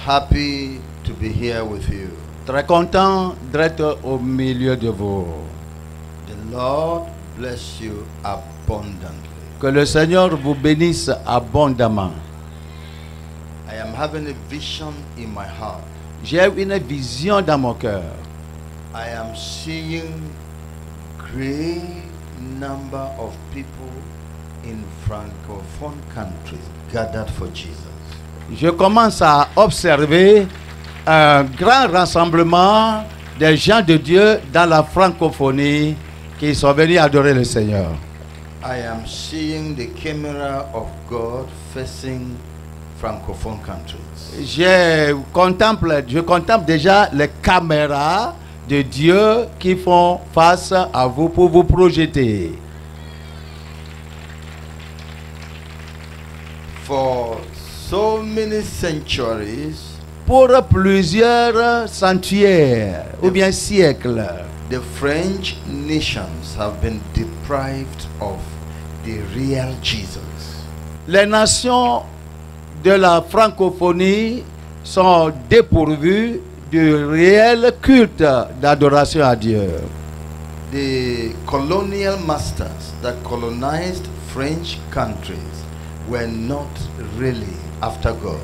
happy to be here with you. Très content d'être au milieu de vous. The Lord bless you abundantly. Que le Seigneur vous bénisse abondamment. I am having a vision in my heart. J'ai une vision dans mon cœur. I am seeing great number of people in francophone countries gathered for Jesus. Je commence à observer un grand rassemblement des gens de Dieu dans la francophonie qui sont venus adorer le Seigneur. I am seeing the camera of God facing francophone countries. Je contemple déjà les caméras de Dieu qui font face à vous pour vous projeter. For so many centuries, Pour plusieurs centuries ou bien siècles, the French nations have been deprived of the real Jesus. les nations de la francophonie sont dépourvues du réel culte d'adoration à Dieu. The colonial masters that colonized French countries were not really after God.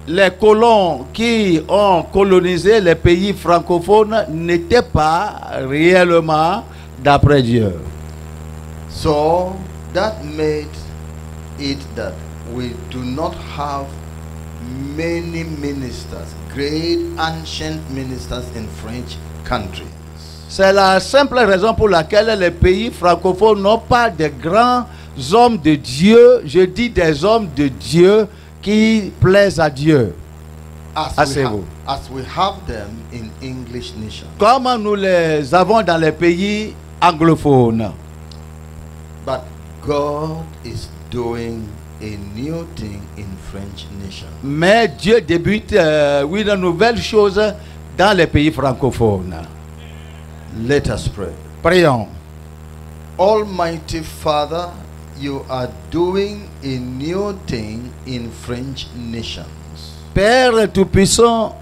Les colons qui ont colonisé les pays francophones n'étaient pas réellement d'après Dieu. So that made it that we do not have many ministers, great ancient ministers in French countries. C'est la simple raison pour laquelle les pays francophones n'ont pas de grands hommes de Dieu, je dis des hommes de Dieu qui plaisent à Dieu. Asseyez-vous. As we have them in English nations. Comme nous les avons dans les pays anglophones. But God is doing a new thing in French nations. Mais Dieu débute une nouvelle chose dans les pays francophones. Let us pray. Prions. Almighty Father, you are doing a new thing in French nations. Père Tout-Puissant,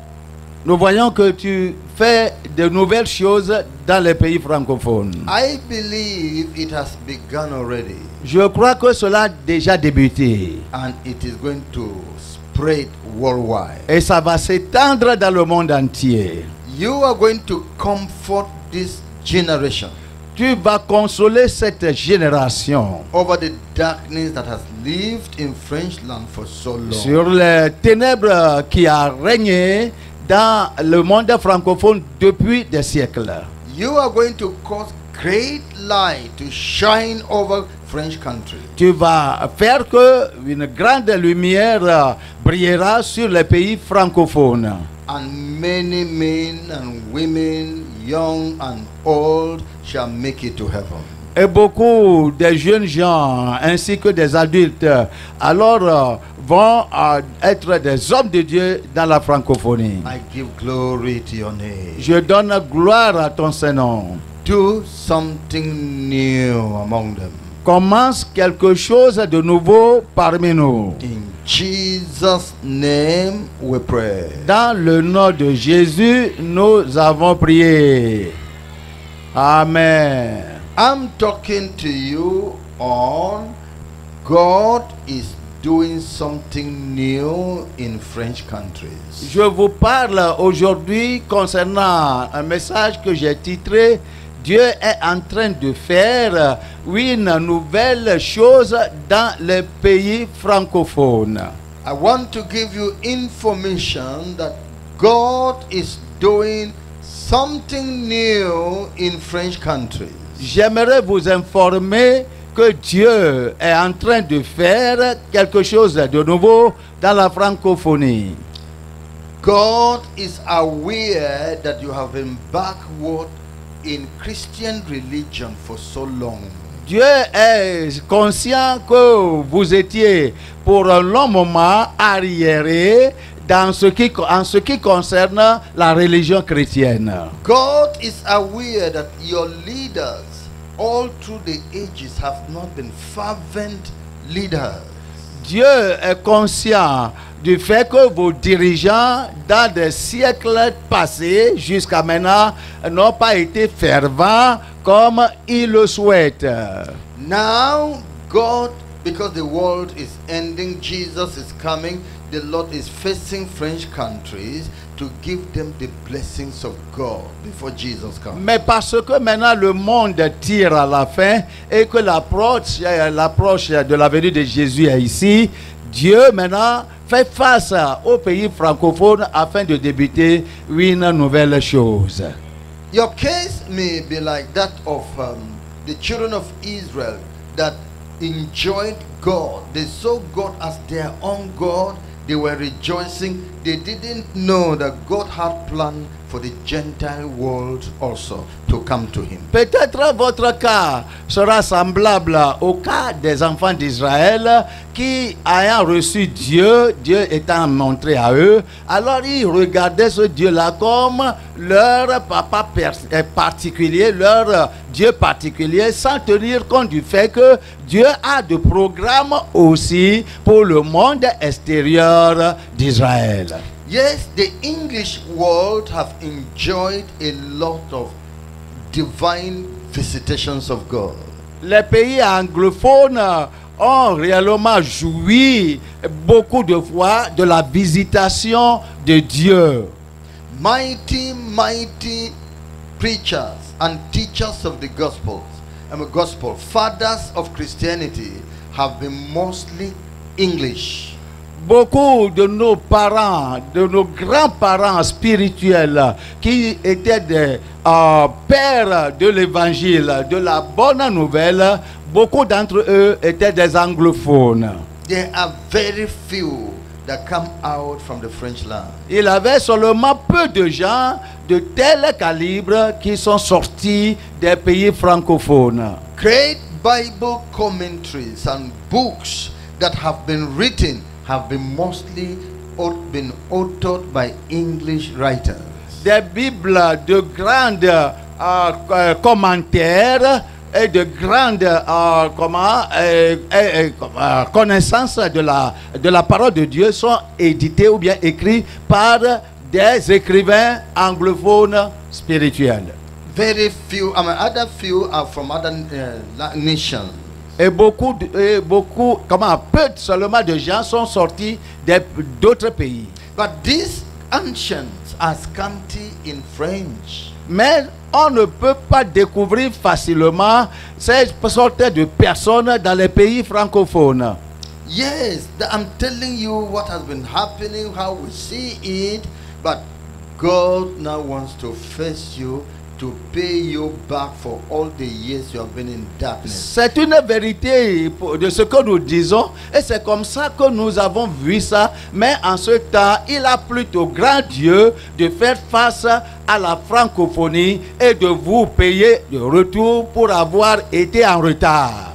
nous voyons que tu fais de nouvelles choses dans les pays francophones. I believe it has begun already Je crois que cela a déjà débuté. and it is going to spread worldwide. Et ça va s'étendre dans le monde entier. You are going to comfort this generation Tu vas consoler cette génération over the darkness that has lived in French land for so long. sur les ténèbres qui a régné dans le monde francophone depuis des siècles. You are going to cause great light to shine over French country. Tu vas faire que une grande lumière brillera sur les pays francophones. And many men and women, young and old, shall make it to heaven. Et beaucoup de jeunes gens ainsi que des adultes alors vont être des hommes de Dieu dans la francophonie. I give glory to your name. Je donne gloire à ton Saint-Nom. Do something new among them. Commence quelque chose de nouveau parmi nous. In Jesus' name we pray. Dans le nom de Jésus, nous avons prié. Amen. I'm talking to you on God is doing something new in French countries. Je vous parle aujourd'hui concernant un message que j'ai titré Dieu est en train de faire une nouvelle chose dans les pays francophones. I want to give you information that God is doing something new in French countries. J'aimerais vous informer que Dieu est en train de faire quelque chose de nouveau dans la francophonie. God is aware that you have been backward in Christian religion for so long. Dieu est conscient que vous étiez pour un long moment arriéré en ce qui concerne la religion chrétienne. God is aware that your leaders all through the ages have not been fervent leaders. Dieu est conscient du fait que vos dirigeants, dans des siècles passés jusqu'à maintenant, n'ont pas été fervents comme ils le souhaitent. Now, God, because the world is ending, Jesus is coming, the Lord is facing French countries to give them the blessings of God before Jesus comes. Mais parce que maintenant le monde tire à la fin et que l'approche de la venue de Jésus est ici, Dieu maintenant fait face aux pays francophones afin de débuter une nouvelle chose. Your case may be like that of the children of Israel that enjoyed God. They saw God as their own God. They were rejoicing. They didn't know that God had planned for the Gentile world also to come to him. Peut-être votre cas sera semblable au cas des enfants d'Israël qui, ayant reçu Dieu, Dieu étant montré à eux, alors ils regardaient ce Dieu-là comme leur papa particulier, leur Dieu particulier, sans tenir compte du fait que Dieu a de programmes aussi pour le monde extérieur d'Israël. Yes, the English world have enjoyed a lot of divine visitations of God. Les pays anglophones ont réellement joui beaucoup de fois de la visitation de Dieu. Mighty preachers and teachers of the gospel, fathers of Christianity, have been mostly English. Beaucoup de nos parents, de nos grands-parents spirituels qui étaient des pères de l'évangile, de la bonne nouvelle, beaucoup d'entre eux étaient des anglophones. There are very few that come out from the French land. Il y avait seulement peu de gens de tel calibre qui sont sortis des pays francophones. Great Bible commentaries and books that have been written have been mostly been authored by English writers. Des Bibles de grands commentaires et de grandes connaissances de la parole de Dieu sont édités ou bien écrits par des écrivains anglophones spirituels. Very few, other few are from other nations. Et peu seulement de gens sont sortis d'autres pays. But these ancients are scanty in French. Mais on ne peut pas découvrir facilement ces sortes de personnes dans les pays francophones. Yes, I'm telling you what has been happening, how we see it, but God now wants to face you, to pay you back for all the years you have been in darkness. C'est une vérité de ce que nous disons et c'est comme ça que nous avons vu ça. Mais en ce temps, il a plutôt grand Dieu de faire face à la francophonie et de vous payer de retour pour avoir été en retard.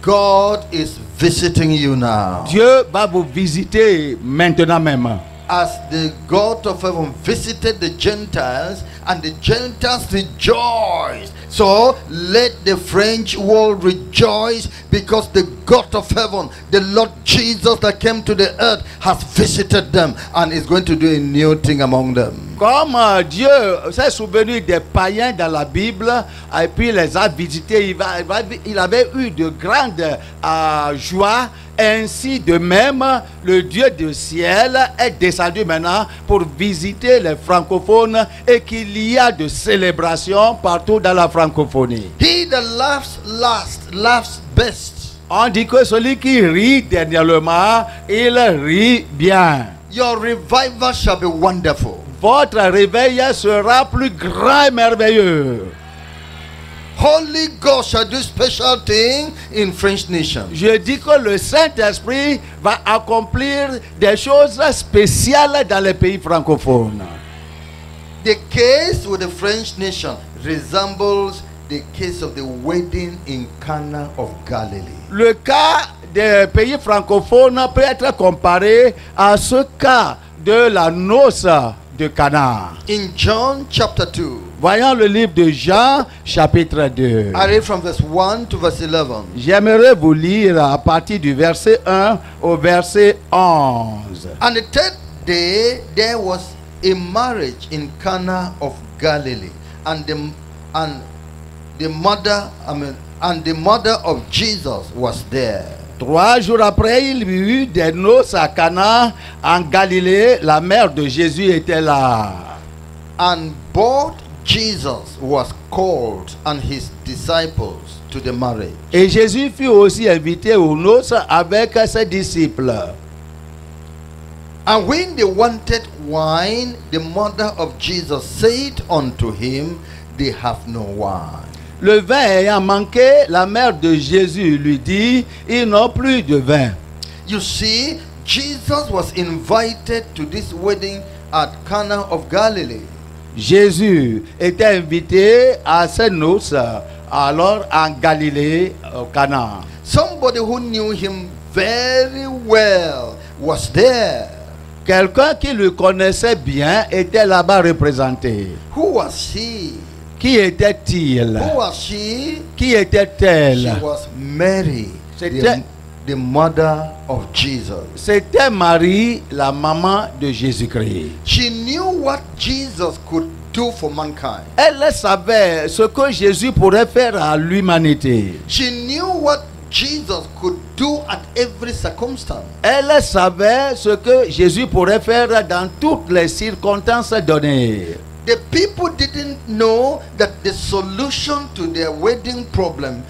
God is visiting you now. Dieu va vous visiter maintenant même. As the God of heaven visited the Gentiles, and the Gentiles rejoiced. So let the French world rejoice, because the God of heaven, the Lord Jesus that came to the earth, has visited them and is going to do a new thing among them. Comme Dieu s'est souvenu des païens dans la Bible et puis les a visités, il avait eu de grandes joies. Ainsi de même, le Dieu du ciel est descendu maintenant pour visiter les francophones et qu'il y a de célébrations partout dans la francophonie. He that laughs last laughs best. On dit que celui qui rit dernièrement, il rit bien. Your revival shall be wonderful. Votre réveil sera plus grand et merveilleux. Holy Ghost shall do special thing in French nation. Je dis que le Saint-Esprit va accomplir des choses spéciales dans les pays francophones. The case with the French nation resembles the case of the wedding in Cana of Galilee. Le cas des pays francophones peut être comparé à ce cas de la noce de Cana. In John chapter 2. Voyons le livre de Jean, chapitre 2. I read from verse 1 to verse 11. J'aimerais vous lire à partir du verset 1 au verset 11. And the third day there was a marriage in Cana of Galilee, and the mother of Jesus was there. 3 jours après, il y eut des noces à Cana en Galilée. La mère de Jésus était là. And both Jesus was called and his disciples to the marriage. Et Jésus fut aussi invité aux noces avec ses disciples. And when they wanted wine, the mother of Jesus said unto him, they have no wine. Le vin ayant manqué, la mère de Jésus lui dit, ils n'ont plus de vin. You see, Jesus was invited to this wedding at Cana of Galilee. Jésus était invité à ces noces alors en Galilée, au Cana. Somebody who knew him very well was there. Quelqu'un qui le connaissait bien était là-bas représenté. Who was he? Qui était-il? Who was she? Qui était-elle? She was Mary, C'était- the mother of Jesus. C'était Marie, la maman de Jésus-Christ. She knew what Jesus could do for mankind. Elle savait ce que Jésus pourrait faire à l'humanité. She knew what Jesus could do at every circumstance. Elle savait ce que Jésus pourrait faire dans toutes les circonstances données. The people didn't know that the solution to their wedding problem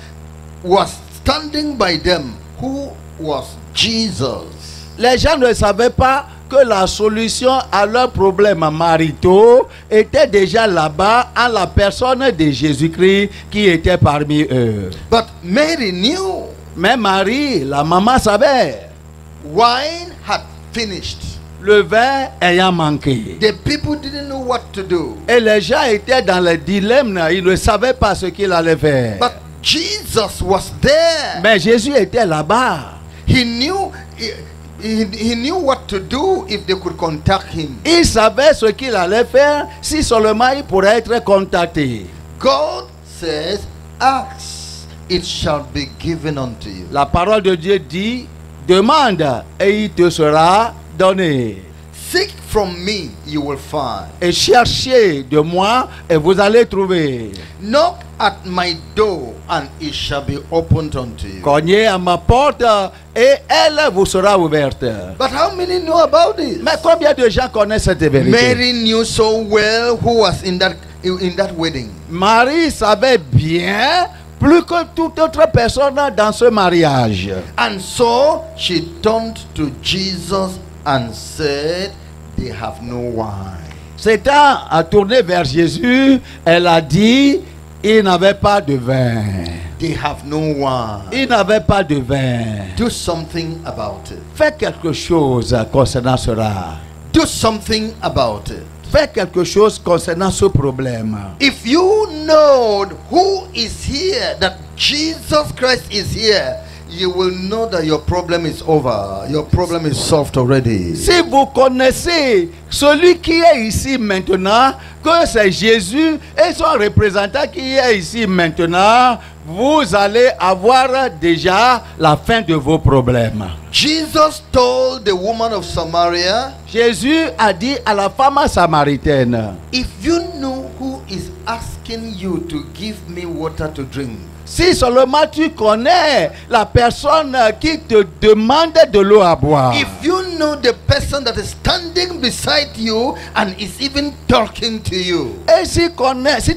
was standing by them. Who was Jesus? Les gens ne savaient pas que la solution à leurs problèmes maritaux était déjà là-bas en la personne de Jésus-Christ qui était parmi eux. But Mary knew. Mais Marie, la maman, savait. Wine had finished. Le vin ayant manqué. The people didn't know what to do. Et les gens étaient dans le dilemme, ils ne savaient pas ce qu'il allait faire. But Jesus was there. Mais Jésus était là-bas. He knew he knew what to do if they could contact him. Il savait ce qu'il allait faire si seulement il pourrait être contacté. God says, ask, it shall be given unto you. La parole de Dieu dit, demande et il te sera donné. Seek from me, you will find. Et cherchez de moi et vous allez trouver. Knock at my door and it shall be opened unto you. Cognez à ma porte et elle vous sera ouverte. But how many know about this? Mais combien de gens connaissent cette vérité? Mary knew so well who was in that wedding. Marie savait bien plus que toute autre personne dans ce mariage. And so she turned to Jesus and said, they have no wine. S'étant tournée vers Jésus, elle a dit, il n'avait pas de vin. They have no wine. Il n'avait pas de vin. Do something about it. Fais quelque chose concernant cela. Do something about it. Fais quelque chose concernant ce problème. If you know who is here, that Jesus Christ is here, you will know that your problem is over. Your problem is solved already. Si vous connaissez celui qui est ici maintenant, que c'est Jésus et son représentant qui est ici maintenant, vous allez avoir déjà la fin de vos problèmes. Jesus told the woman of Samaria, Jésus a dit à la femme samaritaine, if you know who is asking you to give me water to drink, si seulement tu connais la personne qui te demande de l'eau à boire, if you know the person that is standing beside you and is even talking to you, et si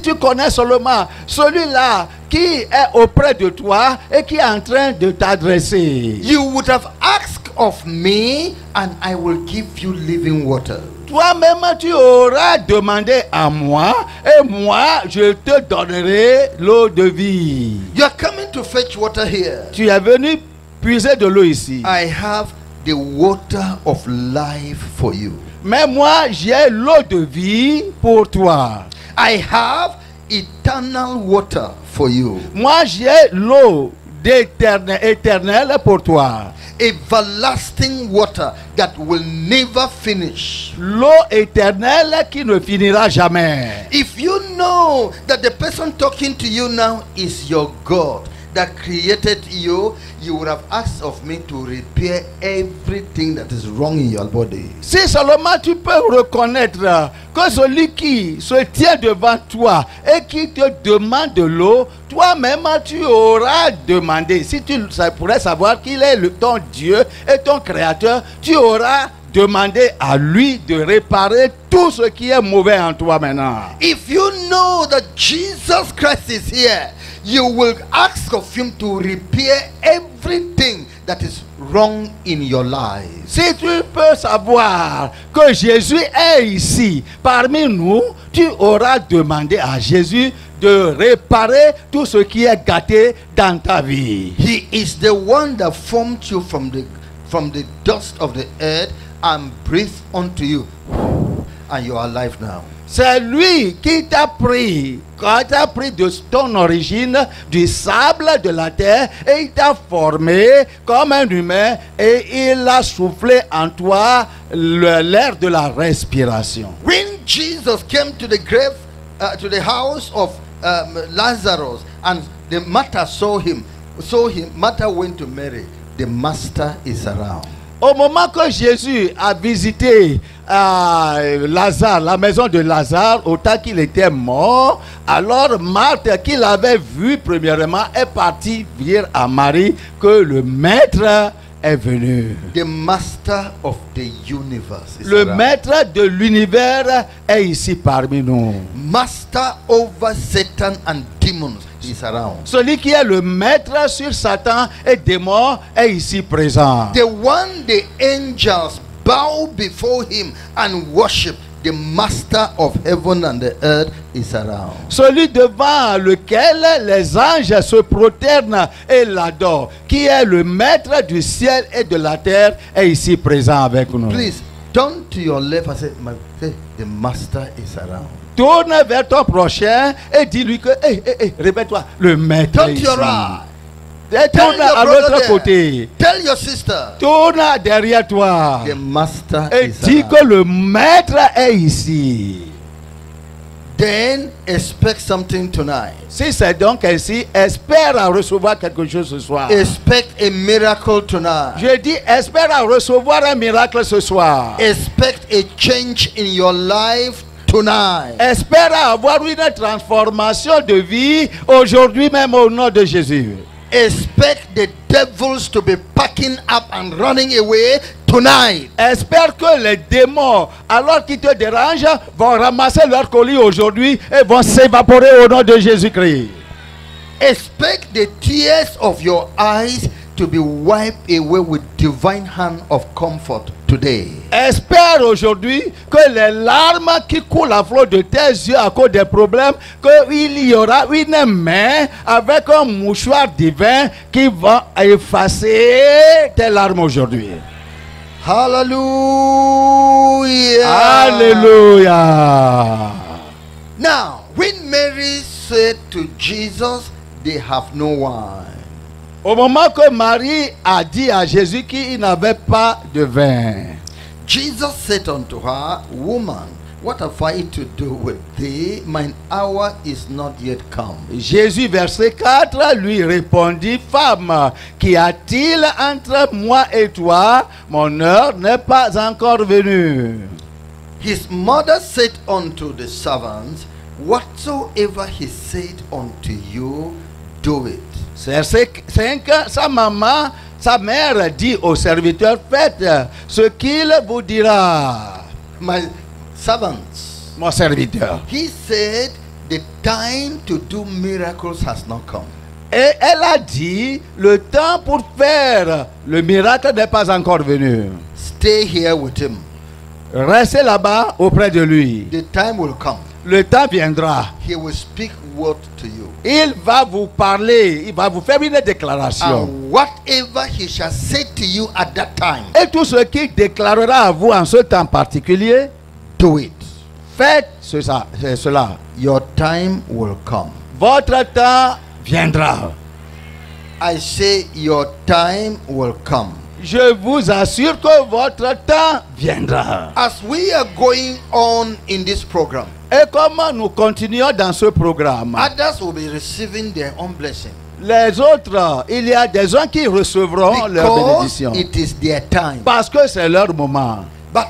tu connais seulement celui-là qui est auprès de toi et qui est en train de t'adresser, you would have asked of me and I will give you living water. toi-même tu auras demandé à moi et moi je te donnerai l'eau de vie. You are coming to fetch water here. Tu es venu puiser de l'eau ici. I have the water of life for you. Mais moi j'ai l'eau de vie pour toi. I have eternal water for you. Moi j'ai l'eau éternel pour toi. Everlasting water that will never finish. L'eau éternelle qui ne finira jamais. If you know that the person talking to you now is your God that created you, you would have asked of me to repair everything that is wrong in your body. Si seulement tu peux reconnaître que celui qui se tient devant toi et qui te demande de l'eau, toi-même tu auras demandé. Si tu pourrais savoir qu'il est ton Dieu et ton Créateur, tu auras demandé à lui de réparer tout ce qui est mauvais en toi maintenant. If you know that Jesus Christ is here, you will ask of him to repair everything that is wrong in your life. Si tu peux savoir que Jésus est ici parmi nous, tu auras demandé à Jésus de réparer tout ce qui est gâté dans ta vie. He is the one that formed you from the dust of the earth and breathed unto you, and you are alive now. C'est lui qui t'a pris, quand t'a pris de ton origine, du sable de la terre, et il t'a formé comme un humain, et il a soufflé en toi l'air de la respiration. When Jesus came to the grave, to the house of Lazarus, and the Martha saw him, Martha went to Mary. The master is around. Au moment que Jésus a visité Lazare, la maison de Lazare, au temps qu'il était mort, alors Marthe, qui l'avait vu premièrement, est partie dire à Marie que le maître est venu. The master of the universe is Le around. maître de l'univers est ici parmi nous. Master over Satan and demons is around. Celui qui est le maître sur Satan et démons est ici présent. The one the angels bow before him and worship, the master of heaven and the earth is around. Celui devant lequel les anges se prosternent et l'adorent, qui est le maître du ciel et de la terre, est ici présent avec nous. Please turn to your left and say, the master is around. Tourne vers ton prochain et dis-lui que, répète-toi, le maître Turn est to ici. your right. Et tourne Tell your à brother l'autre there. côté. Tell your sister, Tourne derrière toi. the master Et is dis around. que le maître est ici. Then expect something tonight. Si c'est donc ainsi, espère à recevoir quelque chose ce soir. Expect a miracle tonight. Je dis, espère à recevoir un miracle ce soir. Expect a change in your life tonight. Espère avoir une transformation de vie aujourd'hui même au nom de Jésus. Expect the devils to be packing up and running away tonight. Espère que les démons, alors qu'ils te dérangent, vont ramasser leur colis aujourd'hui et vont s'évaporer au nom de Jésus-Christ. Expect the tears of your eyes to be wiped away with divine hand of comfort today. Espère aujourd'hui que les larmes qui coulent à flot de tes yeux à cause des problèmes, qu'il y aura une main avec un mouchoir divin qui va effacer tes larmes aujourd'hui. Hallelujah. Alléluia. Now, when Mary said to Jesus, they have no wine. Au moment que Marie a dit à Jésus qu'il n'avait pas de vin, Jesus said unto her, Woman, what have I to do with thee? Mine hour is not yet come. Jésus, verset 4, lui répondit, Femme, qu'y a-t-il entre moi et toi? Mon heure n'est pas encore venue. His mother said unto the servants, Whatsoever he said unto you, do it. Verset 5, sa maman, sa mère dit au serviteur, faites ce qu'il vous dira. My servants, Mon serviteur. he said, the time to do miracles has not come. Et elle a dit, le temps pour faire le miracle n'est pas encore venu. Stay here with him. Restez là-bas auprès de lui. The time will come. Le temps viendra. He will speak word to you. Il va vous parler, il va vous faire une déclaration. And whatever he shall say to you at that time, Et tout ce qu'il déclarera à vous en ce temps particulier, do it. faites cela. Your time will come. Votre temps viendra. I say your time will come. Je vous assure que votre temps viendra. As we are going on in this program, Et comment nous continuons dans ce programme? others will be receiving their own blessing. Les autres, il y a des gens qui recevront leur Because bénédiction. it is their time. Parce que c'est leur moment. But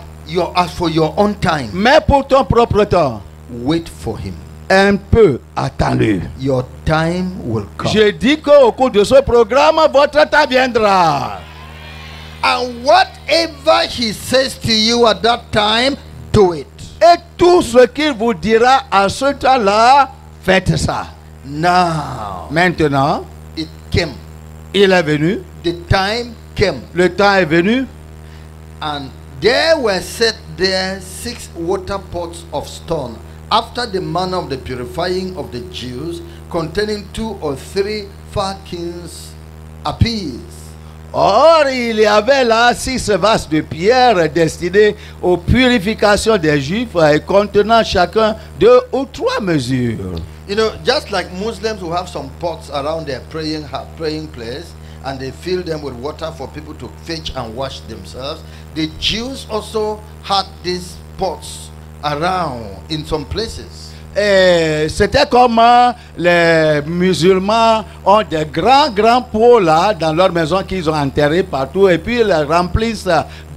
as for your own time, Mais pour ton propre temps, wait for him. un peu attends-le. Your time will come. Je dis qu'au cours de ce programme, votre temps viendra. And whatever he says to you at that time, do it. Et tout ce qu'il vous dira à ce temps-là, faites ça. Now, Maintenant, it came. il est venu. The time came. Le temps est venu. And there were set there 6 water pots of stone, after the manner of the purifying of the Jews, containing 2 or 3 firkins apiece. Or, il y avait là 6 vases de pierre destinés aux purifications des Juifs et contenant chacun 2 ou 3 mesures. You know, just like Muslims who have some pots around their praying place, and they fill them with water for people to fetch and wash themselves, the Jews also had these pots around in some places. Et c'était comme les musulmans ont des grands pots là dans leur maison qu'ils ont enterrés partout et puis ils les remplissent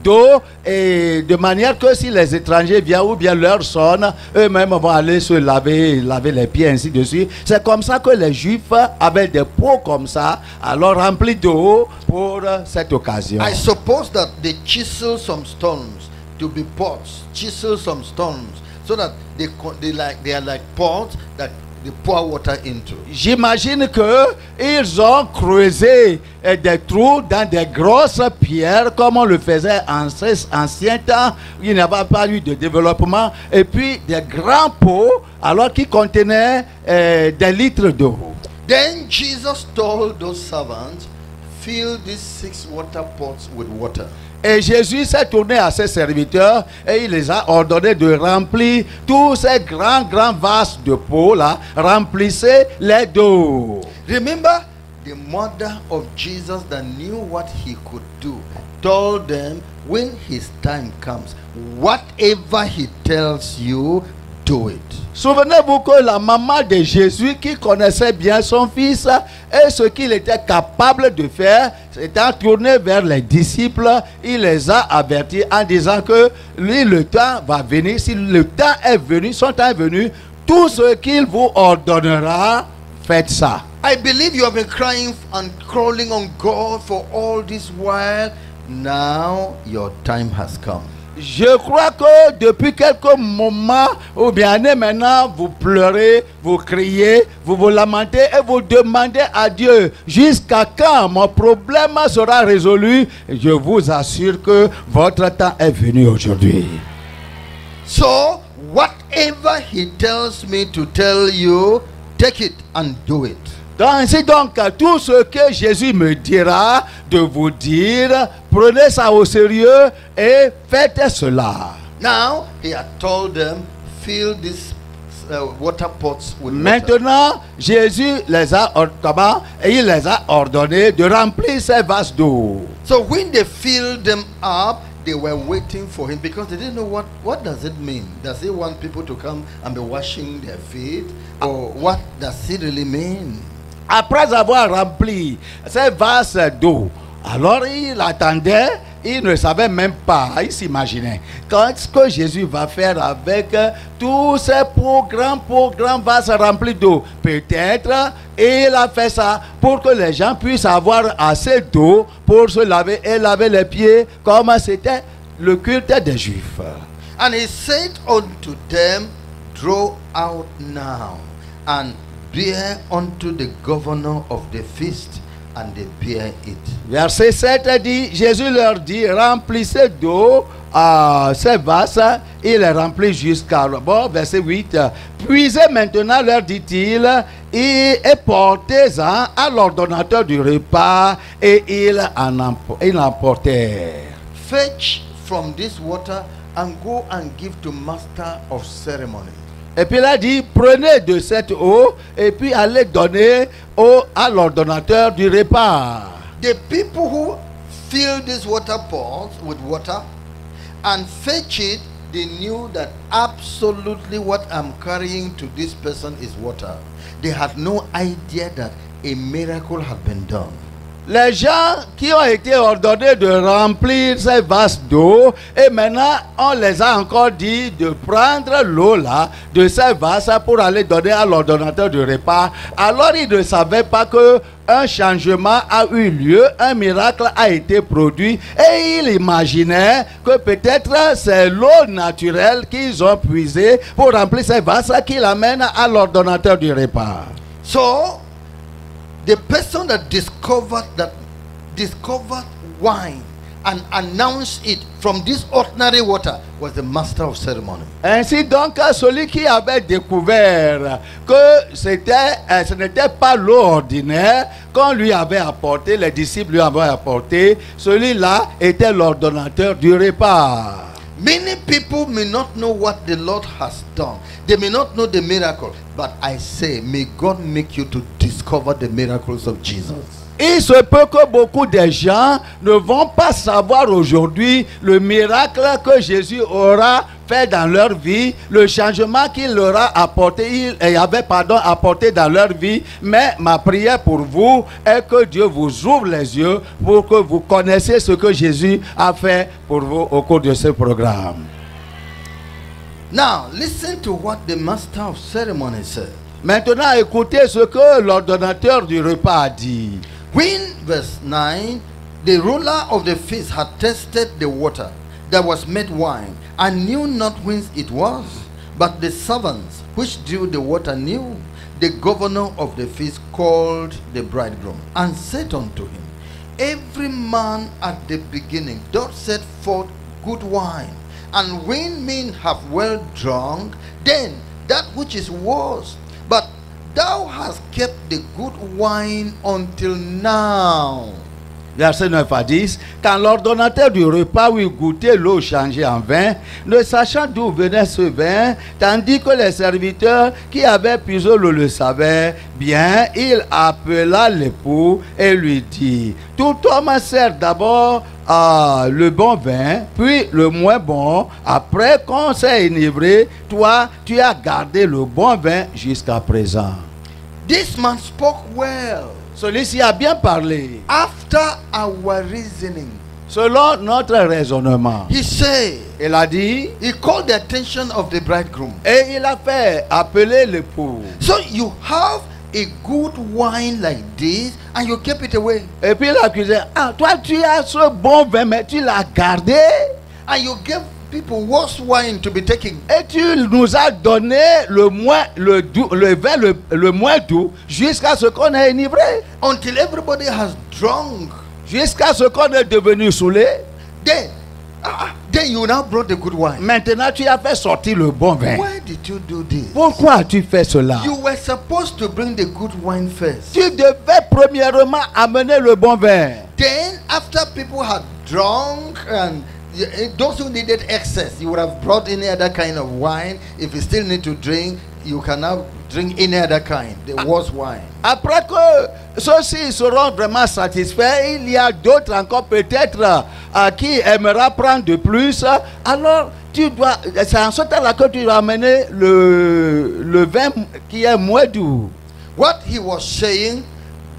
d'eau et de manière que si les étrangers viennent ou bien leur sonnent, eux-mêmes vont aller se laver les pieds ainsi de suite. C'est comme ça que les Juifs avaient des pots comme ça, alors remplis d'eau pour cette occasion. I suppose that they chisel some stones to be pots, chisel some stones, so that they are like pots that they pour water into. J'imagine que ils ont creusé des trous dans des grosses pierres comme on le faisait en ancien temps. Il n'y avait pas eu de développement. Et puis des grands pots alors qui contenaient des litres d'eau. Then Jesus told those servants, fill these 6 water pots with water. Et Jésus s'est tourné à ses serviteurs et il les a ordonné de remplir tous ces grands vases de peau là, remplissez-les d'eau. Remember, the mother of Jesus that knew what he could do told them, when his time comes, whatever he tells you, do it. Souvenez-vous que la maman de Jésus qui connaissait bien son fils et ce qu'il était capable de faire, s'étant tourné vers les disciples, il les a avertis en disant que lui, le temps va venir. Si le temps est venu, son temps est venu, tout ce qu'il vous ordonnera, faites ça. I believe you have been crying and crawling on God for all this while. Now your time has come. Je crois que depuis quelques moments ou bien années maintenant, vous pleurez, vous criez, vous vous lamentez et vous demandez à Dieu jusqu'à quand mon problème sera résolu. Je vous assure que votre temps est venu aujourd'hui. So, whatever he tells me to tell you, take it and do it. Ainsi donc, tout ce que Jésus me dira de vous dire, prenez ça au sérieux et faites cela. Now, he had told them, fill these water pots with water. Maintenant, Jésus les a ordonné de remplir ces vases d'eau. So when they filled them up, they were waiting for him because they didn't know what does it mean. Does he want people to come and be washing their feet? Or what does it really mean? Après avoir rempli ces vases d'eau, alors il attendait, il ne savait même pas, il s'imaginait qu'est-ce que Jésus va faire avec tous ces grands vases remplis d'eau. Peut-être il a fait ça pour que les gens puissent avoir assez d'eau pour se laver et laver les pieds comme c'était le culte des Juifs. And he said unto them, draw out now and bear unto the governor of the feast, and they bear it. Verset 7 dit, Jésus leur dit, remplissez d'eau ces vases, il les remplit jusqu'à... Bon, verset 8, puisez maintenant, leur dit-il, et portez-en à l'ordonnateur du repas, et ils en portèrent. Fetch from this water and go and give to master of ceremony. Et puis il a dit, prenez de cette eau et puis allez donner à l'ordonnateur du repas. The people who fill these water pots with water and fetch it, they knew that absolutely what I'm carrying to this person is water. They had no idea that a miracle had been done. Les gens qui ont été ordonnés de remplir ces vases d'eau, et maintenant on les a encore dit de prendre l'eau là, de ces vases pour aller donner à l'ordonnateur du repas. Alors ils ne savaient pas que un changement a eu lieu, un miracle a été produit, et ils imaginaient que peut-être c'est l'eau naturelle qu'ils ont puisée pour remplir ces vases qu'ils amènent à l'ordonnateur du repas. So, the person that discovered wine and announced it from this ordinary water was the master of ceremony. Ainsi donc, celui qui avait découvert que ce n'était pas l'eau ordinaire qu'on lui avait apporté, les disciples lui avaient apporté, celui-là était l'ordonnateur du repas. Many people may not know what the Lord has done. They may not know the miracle. But I say, may God make you to discover the miracles of Jesus. Il se peut que beaucoup de gens ne vont pas savoir aujourd'hui le miracle que Jésus aura fait dans leur vie, le changement qu'il leur a apporté, apporté dans leur vie. Mais ma prière pour vous est que Dieu vous ouvre les yeux pour que vous connaissiez ce que Jésus a fait pour vous au cours de ce programme. Now, listen to what the master of ceremony said. Maintenant, écoutez ce que l'ordonnateur du repas a dit. When, verse 9, the ruler of the feast had tasted the water that was made wine, and knew not whence it was, but the servants which drew the water knew, the governor of the feast called the bridegroom, and said unto him, every man at the beginning doth set forth good wine, and when men have well drunk, then that which is worse. But thou hast kept the good wine until now. Verset 9 à 10. Quand l'ordonnateur du repas eut goûté l'eau changée en vin, ne sachant d'où venait ce vin, tandis que les serviteurs qui avaient puisé l'eau le savaient bien, il appela l'époux et lui dit, tout homme sert d'abord le bon vin, puis le moins bon. Après qu'on s'est enivré, toi, tu as gardé le bon vin jusqu'à présent. This man spoke well. Celui-ci a bien parlé. After our reasoning, selon notre raisonnement, he said, il a dit, he called the attention of the bridegroom. Et il a fait appeler l'époux. So you have a good wine like this and you kept it away. Et puis il a accusé, ah, toi tu as ce bon vin, mais tu l'as gardé. And you gave people worse wine to be taking. Et tu nous as donné le vin le moins doux jusqu'à ce qu'on est enivré. Until everybody has drunk. Jusqu'à ce qu'on est devenu saoulé. Then you now brought the good wine. Maintenant tu as fait sortir le bon vin. Why did you do this? Pourquoi as-tu fait cela? You were supposed to bring the good wine first. Tu devais premièrement amener le bon vin. Then after people had drunk and those who needed excess, you would have brought any other kind of wine. If you still need to drink, you can now drink any other kind, the worst wine. Après que ceux-ci seront vraiment satisfaits, il y a d'autres encore peut-être qui aimera prendre de plus. Alors c'est en ce temps-là que tu dois amener le vin qui est moins doux. What he was saying,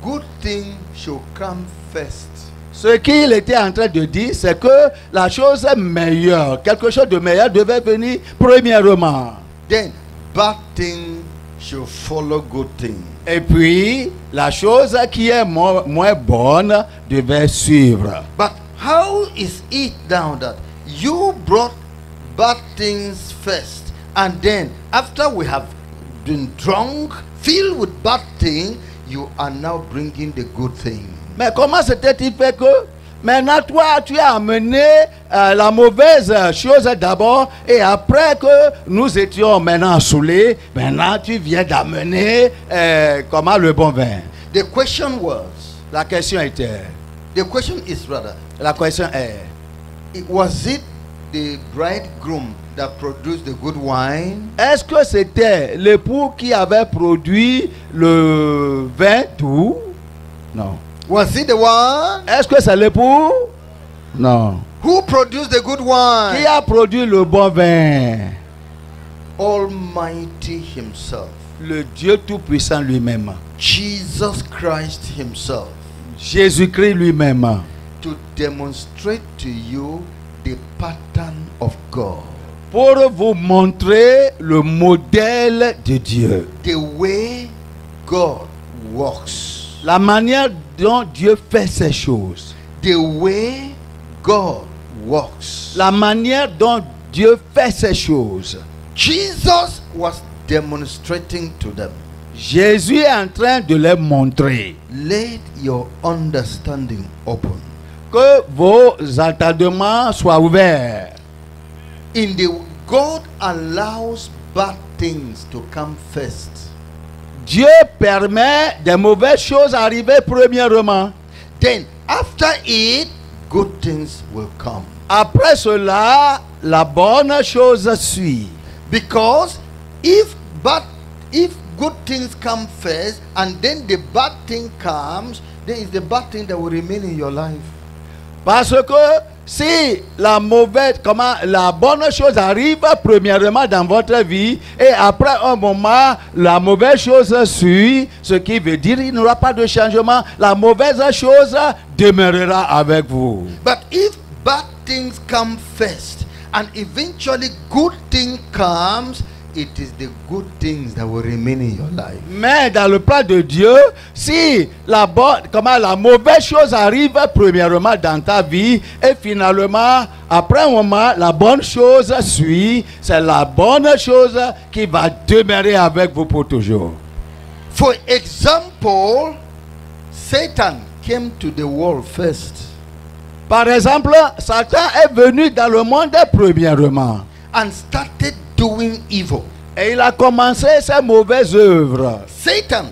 good things should come first. Ce qu'il était en train de dire, c'est que la chose meilleure, quelque chose de meilleur devait venir premièrement. Then, bad things should follow good things. Et puis, la chose qui est moins bonne devait suivre. But how is it now that you brought bad things first, and then after we have been drunk, filled with bad things, you are now bringing the good thing? Mais comment s'était-il fait que maintenant toi tu as amené la mauvaise chose d'abord et après que nous étions maintenant saoulés, maintenant tu viens d'amener comment le bon vin? The question was, la question était, the question is rather, la question est, was it the bridegroom that produced the good wine? Est-ce que c'était l'époux qui avait produit le vin doux? Non. Was he the one? Est-ce que c'est l'époux? Non. Who produced the good Qui wine? a produit le bon vin? Almighty himself. Le Dieu Tout-Puissant lui-même. Jesus Christ himself. Jésus-Christ lui-même. To demonstrate to you the pattern of God. Pour vous montrer le modèle de Dieu. The way God works. La manière dont Dieu fait ces choses. The way God works. La manière dont Dieu fait ces choses. Jesus was demonstrating to them. Jésus est en train de les montrer. Let your understanding open. Que vos entendements soient ouverts. God allows bad things to come first. Dieu permet des mauvaises choses arriver premièrement. Then after it, good things will come. Après cela, la bonne chose suit. Because if good things come first and then the bad thing comes, then it's the bad thing that will remain in your life. Parce que si la bonne chose arrive premièrement dans votre vie et après un moment la mauvaise chose suit, ce qui veut dire qu'il n'y aura pas de changement, la mauvaise chose demeurera avec vous. But if bad things come first and eventually good thing comes, it is the good things that will remain in your life. Mais dans le plan de Dieu, si la mauvaise chose arrive premièrement dans ta vie et finalement après un moment la bonne chose suit, c'est la bonne chose qui va demeurer avec vous pour toujours. For example, Satan came to the world first. Par exemple, Satan est venu dans le monde premièrement and started doing evil. et il a commencé ses mauvaises œuvres. Satan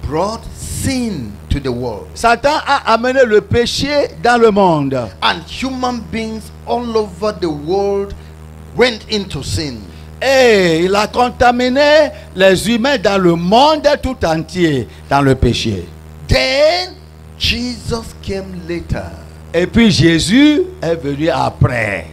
brought sin to the world. Satan a amené le péché dans le monde. And human beings all over the world went into sin. Et il a contaminé les humains dans le monde tout entier dans le péché. Then Jesus came later. Et puis Jésus est venu après.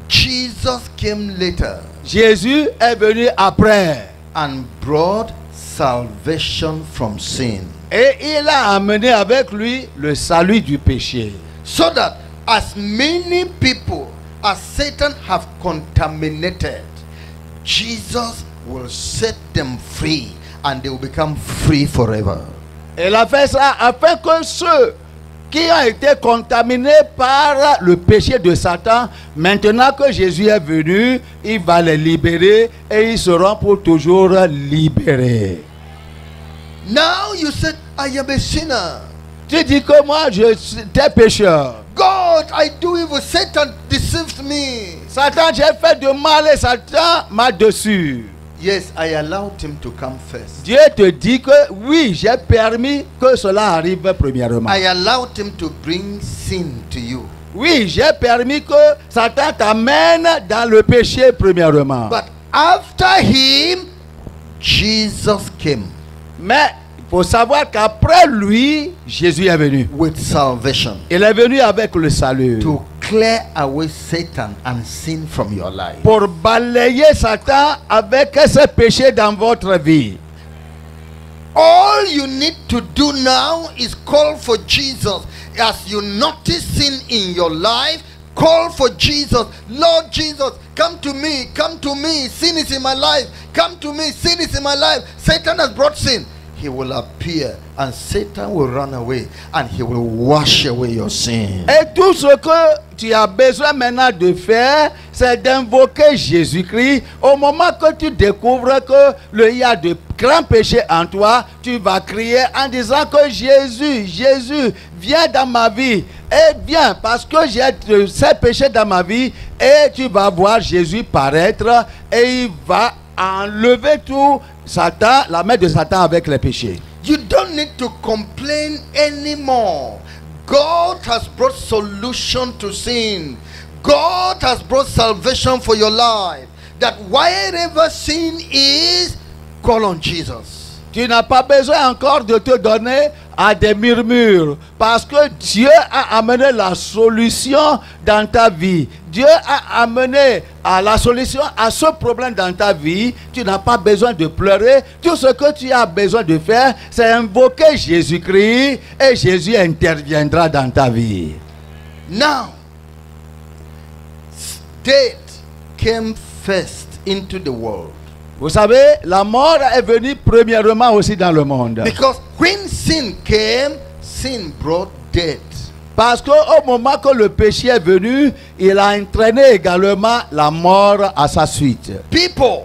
Jesus came later Jésus est venu après. and brought salvation from sin. Et il a amené avec lui le salut du péché. So that as many people as Satan have contaminated, Jesus will set them free and they will become free forever. Il a fait ça afin que ceux qui ont été contaminés par le péché de Satan, maintenant que Jésus est venu, il va les libérer et ils seront pour toujours libérés. Now you said, I am a sinner. Tu dis que moi, je suis pécheur. God, I do evil. Satan deceives me. Satan, j'ai fait de mal et Satan m'a dessus. Yes, I allowed him to come first. Dieu te dit que oui, j'ai permis que cela arrive premièrement. I allowed him to bring sin to you. Oui, j'ai permis que Satan t'amène dans le péché premièrement. But after him, Jesus came Mais il faut savoir qu'après lui, Jésus est venu. with salvation Il est venu avec le salut. to clear away Satan and sin from your life. Pour balayer Satan avec ses péchés dans votre vie. All you need to do now is call for Jesus. As you notice sin in your life, call for Jesus. Lord Jesus, come to me, come to me. Sin is in my life. Come to me, sin is in my life. Satan has brought sin. He will appear and Satan will run away and he will wash away your sin. Et tout ce que tu as besoin maintenant de faire, c'est d'invoquer Jésus-Christ. Au moment que tu découvres qu'il y a de grands péchés en toi, tu vas crier en disant que Jésus, Jésus, viens dans ma vie. Et viens parce que j'ai ces péchés dans ma vie. Et tu vas voir Jésus paraître et il va enlever tout Satan, la main de Satan avec les péchés. You don't need to complain anymore. God has brought solution to sin. God has brought salvation for your life. That wherever sin is, call on Jesus. Tu n'as pas besoin encore de te donner à des murmures, parce que Dieu a amené la solution dans ta vie. Dieu a amené la solution à ce problème dans ta vie. Tu n'as pas besoin de pleurer. Tout ce que tu as besoin de faire, c'est invoquer Jésus-Christ et Jésus interviendra dans ta vie. Now, death came first into the world. Vous savez, la mort est venue premièrement aussi dans le monde. Because when sin came, sin brought death. Parce qu'au moment que le péché est venu, il a entraîné également la mort à sa suite. People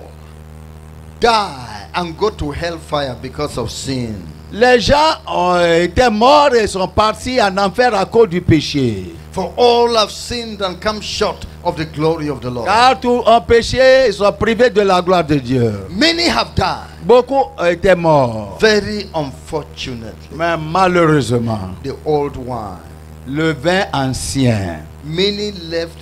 die and go to hellfire because of sin. Les gens ont été morts et sont partis en enfer à cause du péché. For all have sinned and come short of the glory of the Lord. Car tous ont péché, ils sont privés de la gloire de Dieu. Many have died. Beaucoup ont été morts. Very unfortunately. Mais malheureusement, The old wine. le vin ancien. Many left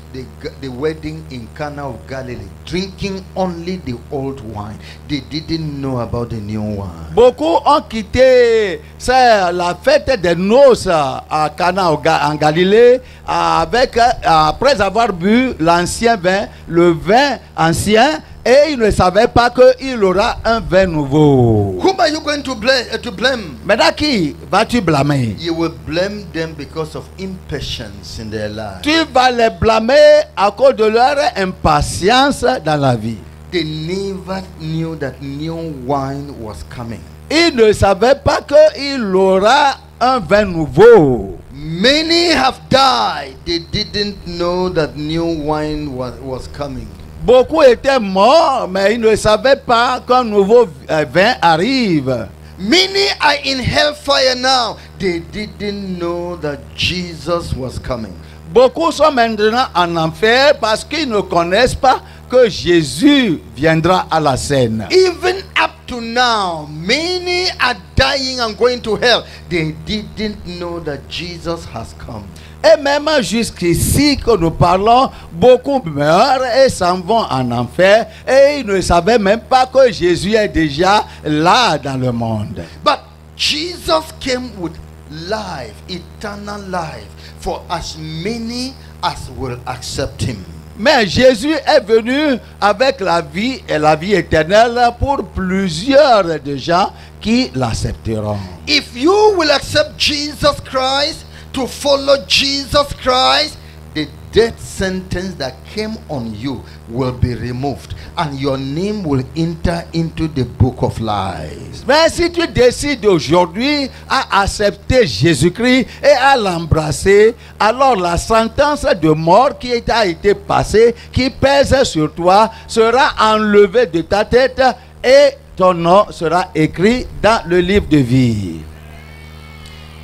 the wedding in Cana of Galilee, drinking only the old wine. They didn't know about the new wine. Beaucoup ont quitté la fête des noces à Cana en Galilée après avoir bu l'ancien vin, le vin ancien, et ils ne savaient pas qu'il aura un vin nouveau. Whom are you going to blame? Maintenant, qui vas-tu blâmer? You will blame them because of impatience in their life. Tu vas les blâmer à cause de leur impatience dans la vie. They never knew that new wine was coming. Ils ne savaient pas qu'il aura un vin nouveau. Many have died. They didn't know that new wine was coming. Beaucoup étaient morts, mais ils ne savaient pas qu'un nouveau vin arrive. Many are in hellfire now. They didn't know that Jesus was coming. Beaucoup sont maintenant en enfer parce qu'ils ne connaissent pas que Jésus viendra à la scène. Even up to now, many are dying and going to hell. They didn't know that Jesus has come. Et même jusqu'ici que nous parlons, beaucoup meurent et s'en vont en enfer et ils ne savaient même pas que Jésus est déjà là dans le monde. But Jesus came with life, eternal life, for as many as will accept him. Mais Jésus est venu avec la vie et la vie éternelle pour plusieurs de gens qui l'accepteront. If you will accept Jesus Christ, to follow Jesus Christ, the death sentence that came on you will be removed and your name will enter into the book of life. Mais si tu décides aujourd'hui à accepter Jésus-Christ et à l'embrasser, alors la sentence de mort qui a été passée, qui pèse sur toi, sera enlevée de ta tête et ton nom sera écrit dans le livre de vie.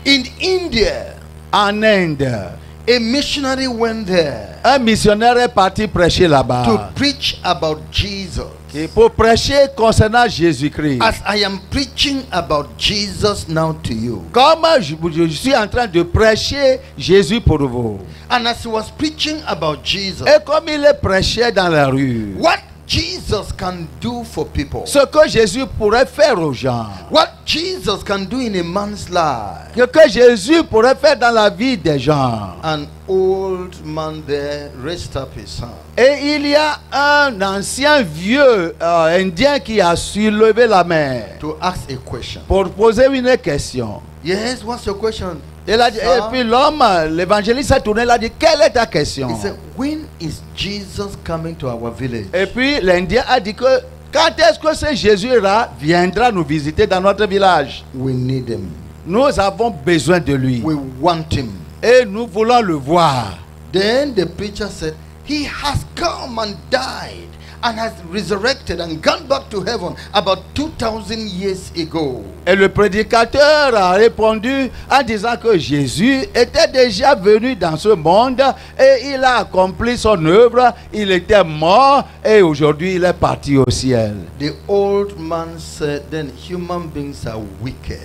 In India, en Inde, a missionary went there un missionnaire est parti prêcher là-bas. to preach about Jesus. Et pour prêcher concernant Jésus-Christ. As I am preaching about Jesus now to you. Comme je suis en train de prêcher Jésus pour vous. And as he was preaching about Jesus. Et comme il est prêché dans la rue. What Jesus can do for people. Ce que Jésus pourrait faire aux gens. What Jesus can do in a man's life. Ce que Jésus pourrait faire dans la vie des gens. An old man there raised up his hand. Et il y a un ancien vieux indien qui a soulevé la main. To ask a question. Pour poser une question. Yes, what's your question? Il a dit, et puis l'homme, l'évangéliste s'est tourné, il a dit, quelle est ta question? He said, when is Jesus coming to our village? Et puis l'Indien a dit que quand est-ce que ce Jésus-là viendra nous visiter dans notre village? We need him. Nous avons besoin de lui. We want him. Et nous voulons le voir. Then the preacher said, he has come and died and has resurrected and gone back to heaven about 2000 years ago. Et le prédicateur a répondu en disant que Jésus était déjà venu dans ce monde et il a accompli son œuvre, il était mort et aujourd'hui il est parti au ciel. The old man said, then human beings are wicked.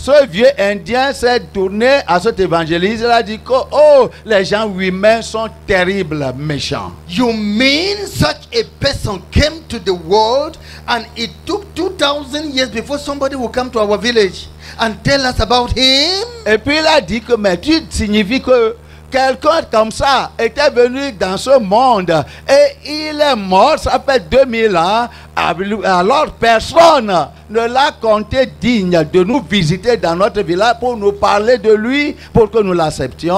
Ce vieux Indien s'est tourné à cet évangéliste. Il a dit que oh, les gens humains sont terribles, méchants. You mean such a person came to the world and it took 2000 years before somebody will come to our village and tell us about him? Et puis il a dit que mais tu signifies que quelqu'un comme ça était venu dans ce monde et il est mort, ça fait 2000 ans, alors personne ne l'a compté digne de nous visiter dans notre village pour nous parler de lui, pour que nous l'acceptions.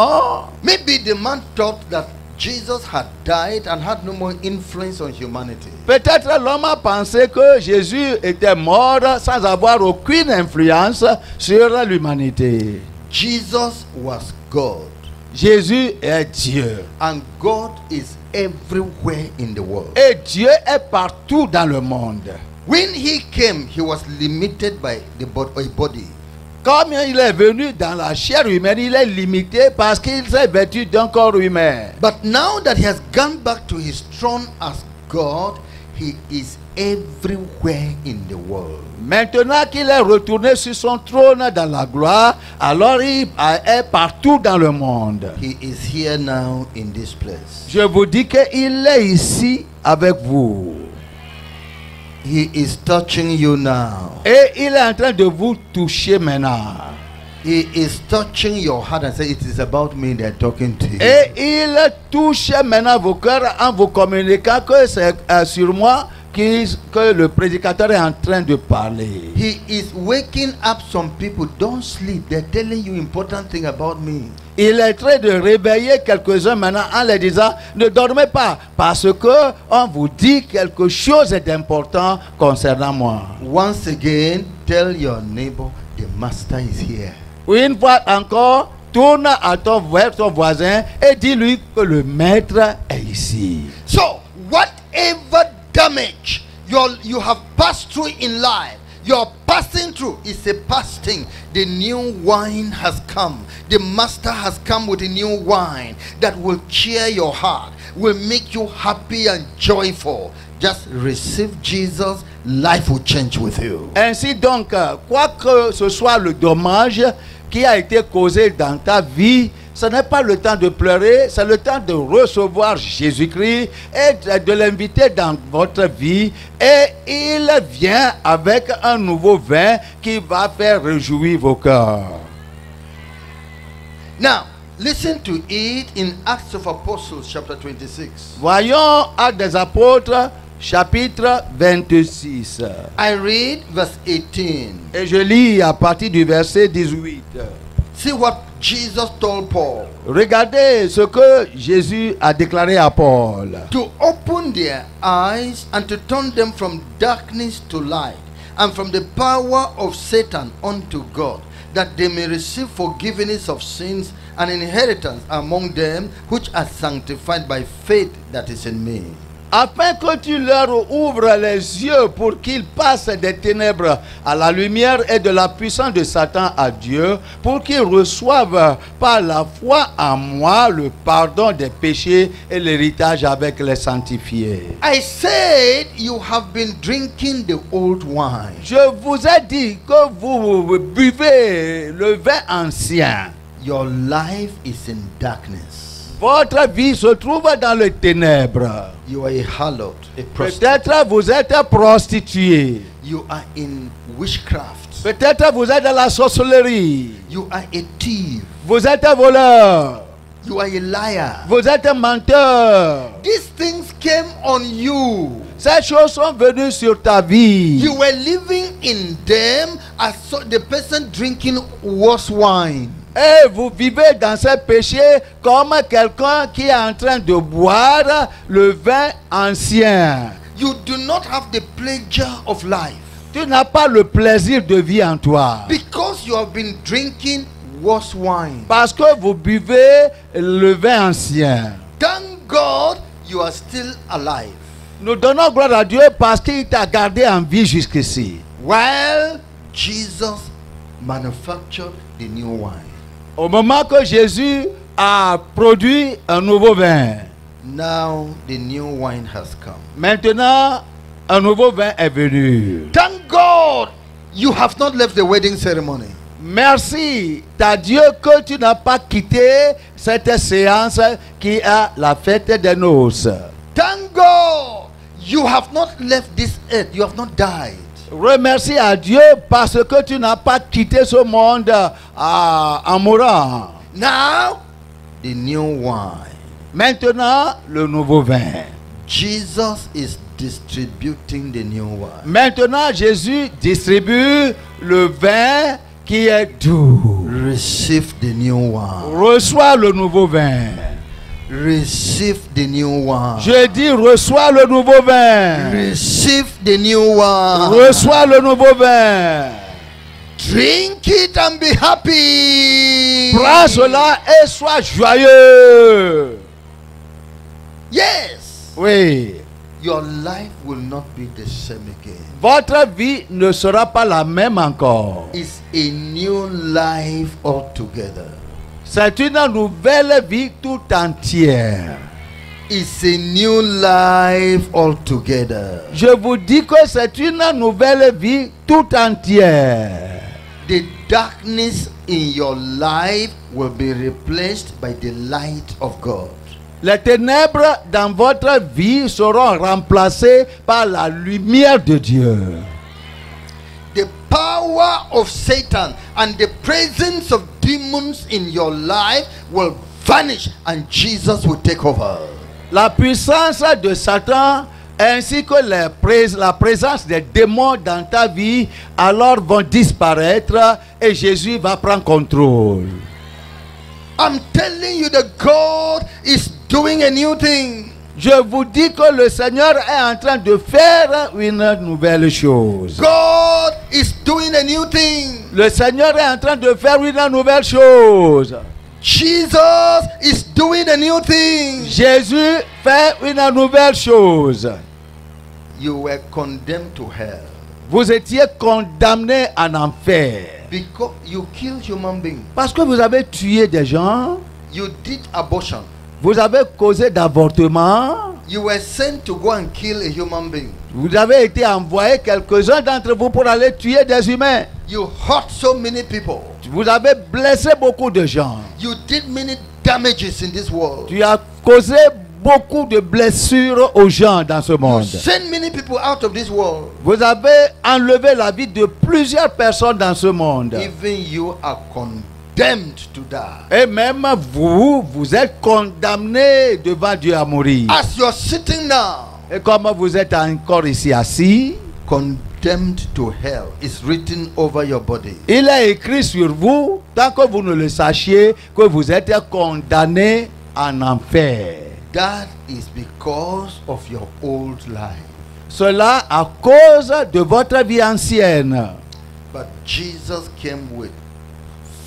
Maybe the man thought that Jesus had died and had no more influence on humanity. Peut-être l'homme a pensé que Jésus était mort sans avoir aucune influence sur l'humanité. Jesus was God. Jésus est Dieu. And God is everywhere in the world. Et Dieu est partout dans le monde. When he came, he was limited by a body. Comme il est venu dans la chair humaine, il est limité parce qu'il s'est vêtu d'un corps humain. But now that he has gone back to his throne as God, he is everywhere in the world. Maintenant qu'il est retourné sur son trône dans la gloire, alors il est partout dans le monde. He is here now in this place. Je vous dis qu'il est ici avec vous. He is touching you now. Et il est en train de vous toucher maintenant. He is touching your heart and say, it is about me they're talking to you. Et il touche maintenant vos cœurs en vous communiquant que c'est sur moi que le prédicateur est en train de parler. He is waking up some people. Don't sleep. They're telling you important thing about me. Il est en train de réveiller quelques-uns maintenant en leur disant ne dormez pas parce que on vous dit quelque chose d'important concernant moi. Once again, tell your neighbor the master is here. Une fois encore, tourne vers ton voisin et dis-lui que le maître est ici. So, whatever damage you have passed through in life, you're passing through, it's a past thing. The new wine has come. The master has come with a new wine that will cheer your heart, will make you happy and joyful. Just receive Jesus, life will change with you. Ainsi donc, quoi que ce soit le dommage qui a été causé dans ta vie, ce n'est pas le temps de pleurer, c'est le temps de recevoir Jésus-Christ et de l'inviter dans votre vie. Et il vient avec un nouveau vin qui va faire réjouir vos cœurs. Now, listen to it in Acts of Apostles chapter 26. Voyons Actes des Apôtres chapitre 26. I read verse 18. Et je lis à partir du verset 18. See what Jesus told Paul. Regardez ce que Jésus a déclaré à Paul. To open their eyes and to turn them from darkness to light and from the power of Satan unto God, that they may receive forgiveness of sins and inheritance among them which are sanctified by faith that is in me. Afin que tu leur ouvres les yeux pour qu'ils passent des ténèbres à la lumière et de la puissance de Satan à Dieu, pour qu'ils reçoivent par la foi en moi le pardon des péchés et l'héritage avec les sanctifiés. I said you have been drinking the old wine. Je vous ai dit que vous buvez le vin ancien. Your life is in darkness. Votre vie se trouve dans les ténèbres. You are a harlot, a prostitute. Peut-être vous êtes prostitué. You are in witchcraft. Peut-être vous êtes dans la sorcellerie. You are a thief. Vous êtes un voleur. You are a liar. Vous êtes un menteur. These things came on you. Ces choses sont venues sur ta vie. You were living in them as the person drinking worse wine. Et vous vivez dans ces péchés comme quelqu'un qui est en train de boire le vin ancien. You do not have the pleasure of life. Tu n'as pas le plaisir de vie en toi. Because you have been drinking worse wine. Parce que vous buvez le vin ancien. Thank God you are still alive. Nous donnons gloire à Dieu parce qu'il t'a gardé en vie jusqu'ici. While Jesus manufactured the new wine. Au moment que Jésus a produit un nouveau vin. Now the new wine has come. Maintenant, un nouveau vin est venu. Thank God you have not left the wedding ceremony. Merci à Dieu que tu n'as pas quitté cette séance qui est la fête des noces. Thank God you have not left this earth. You have not died. Remercie à Dieu parce que tu n'as pas quitté ce monde en mourant. Now, the new wine. Maintenant, le nouveau vin. Jesus is distributing the new wine. Maintenant, Jésus distribue le vin qui est doux. Receive the new wine. Reçois le nouveau vin. Receive the new wine. Je dis, reçois le nouveau vin. Receive the new wine. Reçois le nouveau vin. Drink it and be happy. Prends cela et sois joyeux. Yes. Oui. Your life will not be the same again. Votre vie ne sera pas la même encore. It's a new life altogether. C'est une nouvelle vie tout entière. It's a new life altogether. Je vous dis que c'est une nouvelle vie tout entière. The darkness in your life will be replaced by the light of God. Les ténèbres dans votre vie seront remplacées par la lumière de Dieu. The power of Satan and the presence of demons in your life will vanish and Jesus will take over. La puissance de Satan ainsi que la présence des démons dans ta vie alors vont disparaître et Jésus va prendre contrôle. I'm telling you that God is doing a new thing. Je vous dis que le Seigneur est en train de faire une nouvelle chose. God is doing a new thing. Le Seigneur est en train de faire une nouvelle chose. Jesus is doing a new thing. Jésus fait une nouvelle chose. You were condemned to hell Vous étiez condamné en enfer. because you killed human beings. Parce que vous avez tué des gens. You did abortion. Vous avez causé d'avortement. You were sent to go and kill a human being. Vous avez été envoyé, quelques-uns d'entre vous, pour aller tuer des humains. You hurt so many people. Vous avez blessé beaucoup de gens. You did many damages in this world. Tu as causé beaucoup de blessures aux gens dans ce You monde. sent many people out of this world. Vous avez enlevé la vie de plusieurs personnes dans ce monde. Even you are condemned to die. Et même vous, vous êtes condamné devant Dieu à mourir. As you're sitting now, Et comme vous êtes encore ici assis, condemned to hell is written over your body. il est écrit sur vous, tant que vous ne le sachiez, que vous êtes condamné en enfer. That is because of your old life. Cela à cause de votre vie ancienne. But Jesus came with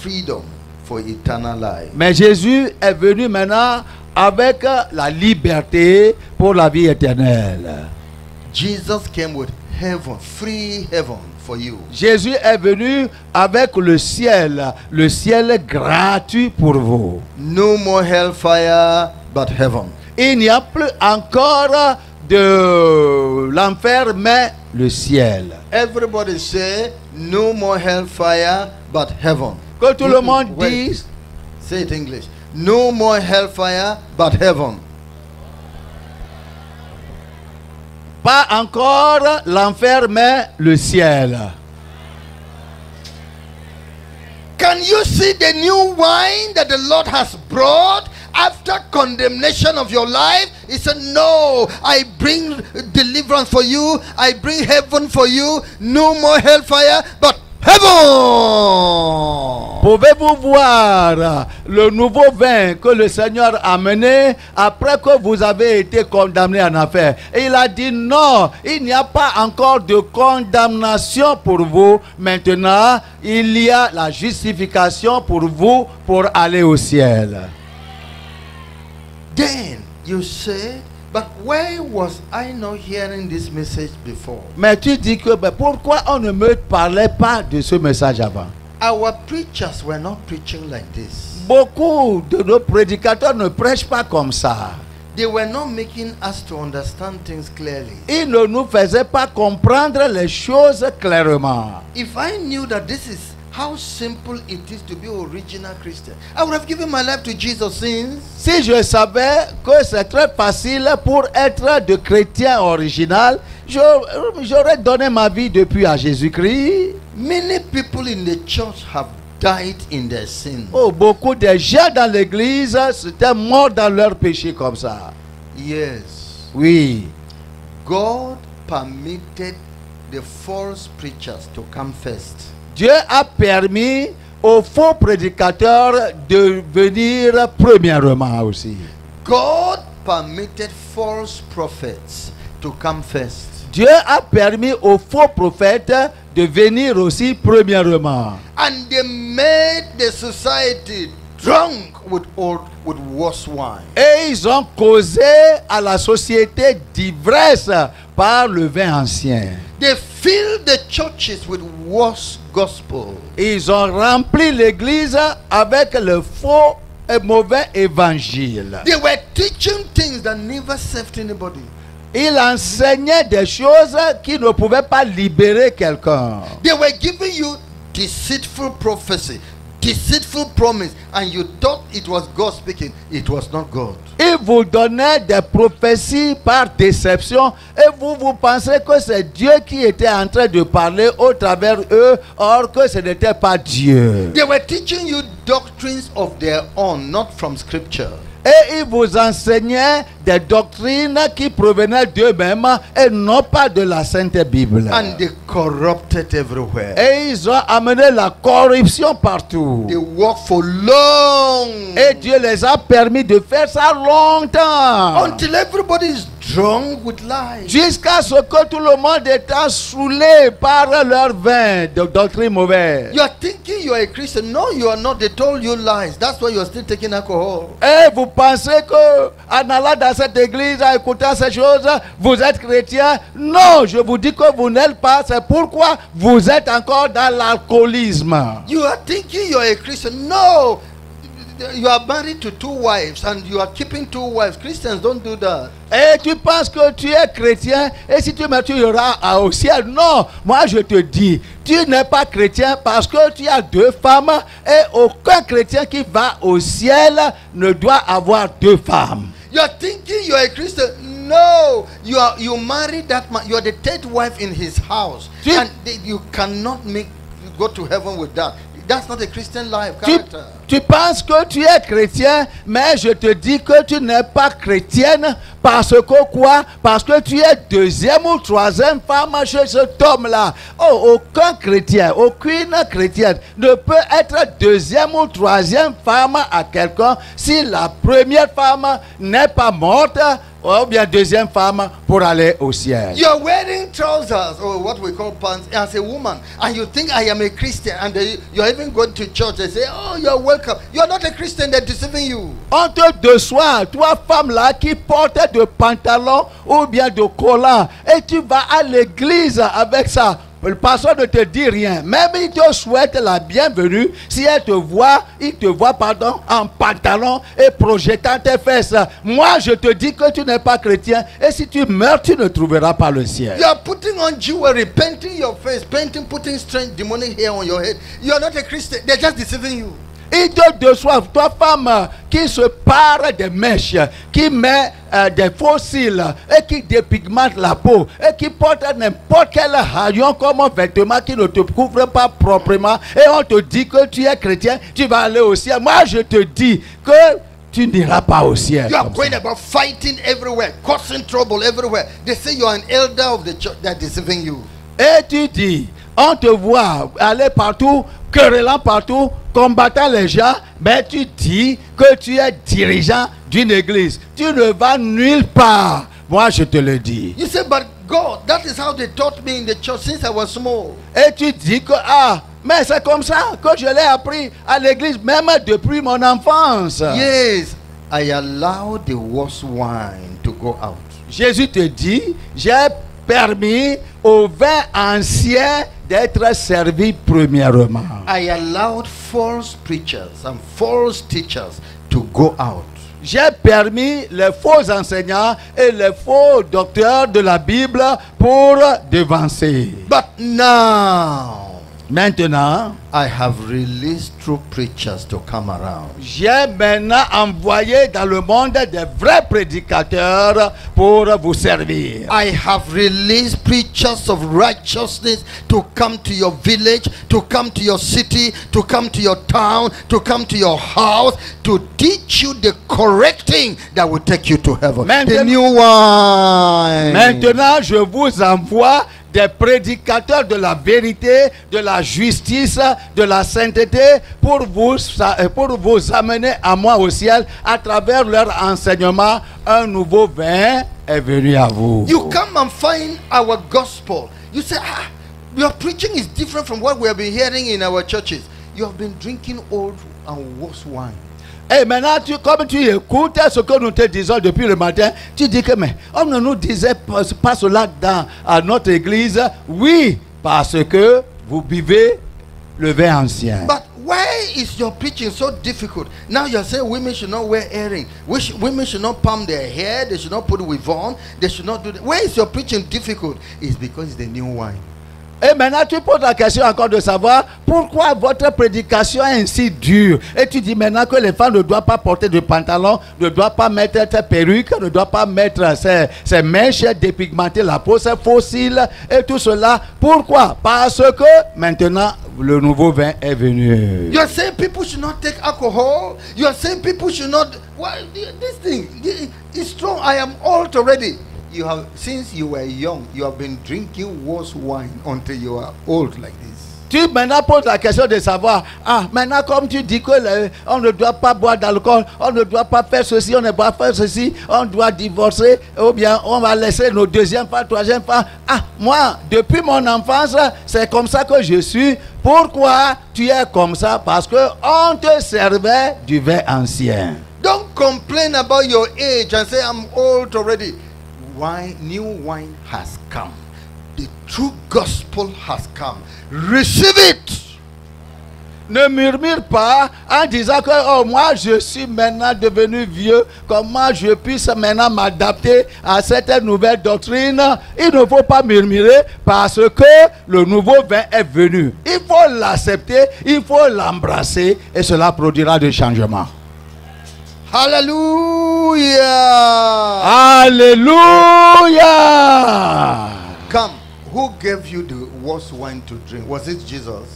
freedom for eternal life. Mais Jésus est venu maintenant avec la liberté pour la vie éternelle. Jesus came with heaven, free heaven for you. Jésus est venu avec le ciel gratuit pour vous. No more hellfire, but heaven. Il n'y a plus encore de l'enfer, mais le ciel. Everybody say, no more hellfire, but heaven. Que tout le monde Wait. dise, Say it in English. No more hellfire, but heaven. pas encore l'enfer, mais le ciel. Can you see the new wine that the Lord has brought after condemnation of your life? He said, no, I bring deliverance for you. I bring heaven for you. No more hellfire, but heaven. Pouvez-vous voir le nouveau vin que le Seigneur a mené après que vous avez été condamné en enfer? Et il a dit non, il n'y a pas encore de condamnation pour vous. Maintenant, il y a la justification pour vous pour aller au ciel. Then you say, but why was I not hearing this message before? Mais tu dis que pourquoi on ne me parlait pas de ce message avant? Our preachers were not preaching like this. Beaucoup de nos prédicateurs ne prêchent pas comme ça. They were not making us to understand things clearly. Ils ne nous faisaient pas comprendre les choses clairement. If I knew that this is how simple it is to be original Christian. I would have given my life to Jesus since. Si je savais que c'est très facile pour être de chrétien original, j'aurais donné ma vie depuis à Jésus-Christ. Many people in the church have died in their sin. Oh, beaucoup de gens dans l'église étaient morts dans leur péché comme ça. Yes. Oui. God permitted the false preachers to come first. Dieu a permis aux faux prédicateurs de venir premièrement aussi. God permitted false prophets to come first. Dieu a permis aux faux prophètes de venir aussi premièrement. And they made the society drunk with worse wine. Et ils ont causé à la société d'ivresse par le vin ancien. They filled the churches with worse gospel. Ils ont rempli l'église avec le faux et mauvais évangile. They were teaching things that never saved anybody. Il enseignait des choses qui ne pouvaient pas libérer quelqu'un. They were giving you deceitful prophecy, deceitful promise, and you thought it was God speaking. It was not God. Il vous donnait des prophéties par déception et vous pensez que c'est Dieu qui était en train de parler au travers eux, or que ce n'était pas Dieu. They were teaching you doctrines of their own, not from scripture. Et ils vous enseignaient des doctrines qui provenaient d'eux-mêmes et non pas de la Sainte Bible. And they corrupted everywhere. Et ils ont amené la corruption partout. They worked for long. Et Dieu les a permis de faire ça longtemps. Until everybody is drunk with lies. Jusqu'à ce que tout le monde est saoulé par leur vin de doctrine mauvaise. You are thinking you are a Christian. No, you are not. They told you lies. That's why you are still taking alcohol. Et vous pensez que en allant dans cette église, en écoutant ces choses, vous êtes chrétien? Non, je vous dis que vous n'êtes pas. C'est pourquoi vous êtes encore dans l'alcoolisme. You are thinking you are a Christian. No, you are married to 2 wives and you are keeping 2 wives. Christians don't do that. Et tu penses que tu es chrétien et si tu meurs, tu iras au ciel. Non, moi je te dis, tu n'es pas chrétien parce que tu as 2 femmes et aucun chrétien qui va au ciel ne doit avoir 2 femmes. You are thinking you are a Christian. No, you married that man. You are the 3rd wife in his house, and you cannot go to heaven with that. That's not a Christian life character. Tu penses que tu es chrétien, mais je te dis que tu n'es pas chrétienne parce que quoi? Parce que tu es 2e ou 3e femme chez cet homme-là. Oh, aucun chrétien, aucune chrétienne ne peut être 2e ou 3e femme à quelqu'un si la première femme n'est pas morte. Ou bien 2e femme pour aller au ciel. You are wearing trousers or what we call pants as a woman, and you think I am a Christian, and you are even going to church. They say, "Oh, you are welcome." You are not a Christian. They're deceiving you. On te déçoit, toi femme là qui porte de pantalons ou bien de collants, et tu vas à l'église avec ça. Le pasteur ne te dit rien. Même il te souhaite la bienvenue. Si il te voit en pantalon et projetant tes fesses. Moi, je te dis que tu n'es pas chrétien. Et si tu meurs, tu ne trouveras pas le ciel. You are putting on jewelry, painting your face, putting strange demonic hair on your head. You are not a Christian. They're just deceiving you. Ils te déçoivent, toi femme qui se pare des mèches, qui met des fossiles et qui dépigmente la peau et qui porte n'importe quel haillon comme vêtement qui ne te couvre pas proprement et on te dit que tu es chrétien, tu vas aller au ciel. Moi je te dis que tu n'iras pas au ciel. You are going about fighting everywhere, causing trouble everywhere. They say you are an elder of the church. They are deceiving you. Et tu dis, on te voit aller partout, querellant partout, combattant les gens, mais tu dis que tu es dirigeant d'une église. Tu ne vas nulle part. Moi, je te le dis. You say, but God, that is how they taught me in the church since I was small. Et tu dis que, mais c'est comme ça que je l'ai appris à l'église, même depuis mon enfance. Yes, I allowed the worst wine to go out. Jésus te dit, j'ai permis au vin ancien d'être servi premièrement. I allowed false preachers and false teachers to go out. J'ai permis les faux enseignants et les faux docteurs de la Bible pour devancer. But now, Maintenant, I have released true preachers to come around. j'ai maintenant envoyé dans le monde des vrais prédicateurs pour vous servir. I have released preachers of righteousness to come to your village, to come to your city, to come to your town, to come to your house, to teach you the correct thing that will take you to heaven. The new wine. Maintenant, je vous envoie des prédicateurs de la vérité, de la justice, de la sainteté pour vous amener à moi au ciel à travers leur enseignement. Un nouveau vin est venu à vous. You come and find our gospel. You say, your preaching is different from what we have been hearing in our churches. You have been drinking old and worse wine. Et maintenant, comme tu écoutes ce que nous te disons depuis le matin, tu dis que mais on ne nous disait pas cela à notre église. Oui, parce que vous buvez le vin ancien. But why is your preaching so difficult? Now you're saying women should not wear earrings. Women should not palm their hair. They should not put weave on. They should not do that. Why is your preaching difficult? It's because it's the new wine. Et maintenant tu poses la question encore de savoir pourquoi votre prédication est ainsi dure. Et tu dis maintenant que les femmes ne doivent pas porter de pantalon, ne doivent pas mettre ses perruques, ne doivent pas mettre ses mèches, dépigmenter la peau, ses fossiles et tout cela. Pourquoi? Parce que maintenant le nouveau vin est venu. You are saying people should not take alcohol. You are saying people should not. Why this thing is strong. I am old already. You have, since you were young, you have been drinking worse wine until you are old like this. Tu maintenant poses la question de savoir, maintenant comme tu dis que on ne doit pas boire d'alcool, on ne doit pas faire ceci, on ne doit pas faire ceci, on doit divorcer, ou bien on va laisser nos deuxième femmes, troisième femmes. Moi, depuis mon enfance, c'est comme ça que je suis. Pourquoi tu es comme ça? Parce que on te servait du vin ancien. Don't complain about your age and say I'm old already. New wine has come. The true gospel has come. Receive it. Ne murmure pas en disant que moi je suis maintenant devenu vieux. Comment je puisse maintenant m'adapter à cette nouvelle doctrine? Il ne faut pas murmurer parce que le nouveau vin est venu. Il faut l'accepter, il faut l'embrasser et cela produira des changements. Hallelujah. Alléluia. Come. Who gave you the worst wine to drink? Was it Jesus?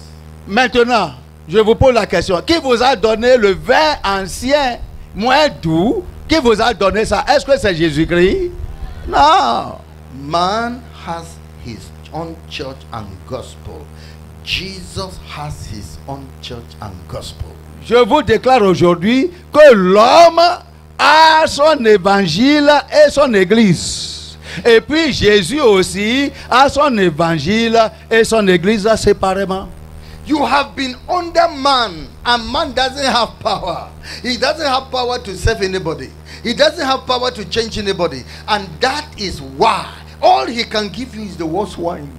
Maintenant, je vous pose la question. Qui vous a donné le vin ancien moins doux? Qui vous a donné ça? Est-ce que c'est Jésus-Christ? Non. Man has his own church and gospel. Jesus has his own church and gospel. Je vous déclare aujourd'hui que l'homme a son évangile et son église. Et puis Jésus aussi a son évangile et son église séparément. You have been under man, and man doesn't have power. He doesn't have power to save anybody. He doesn't have power to change anybody. And that is why all he can give you is the worst wine.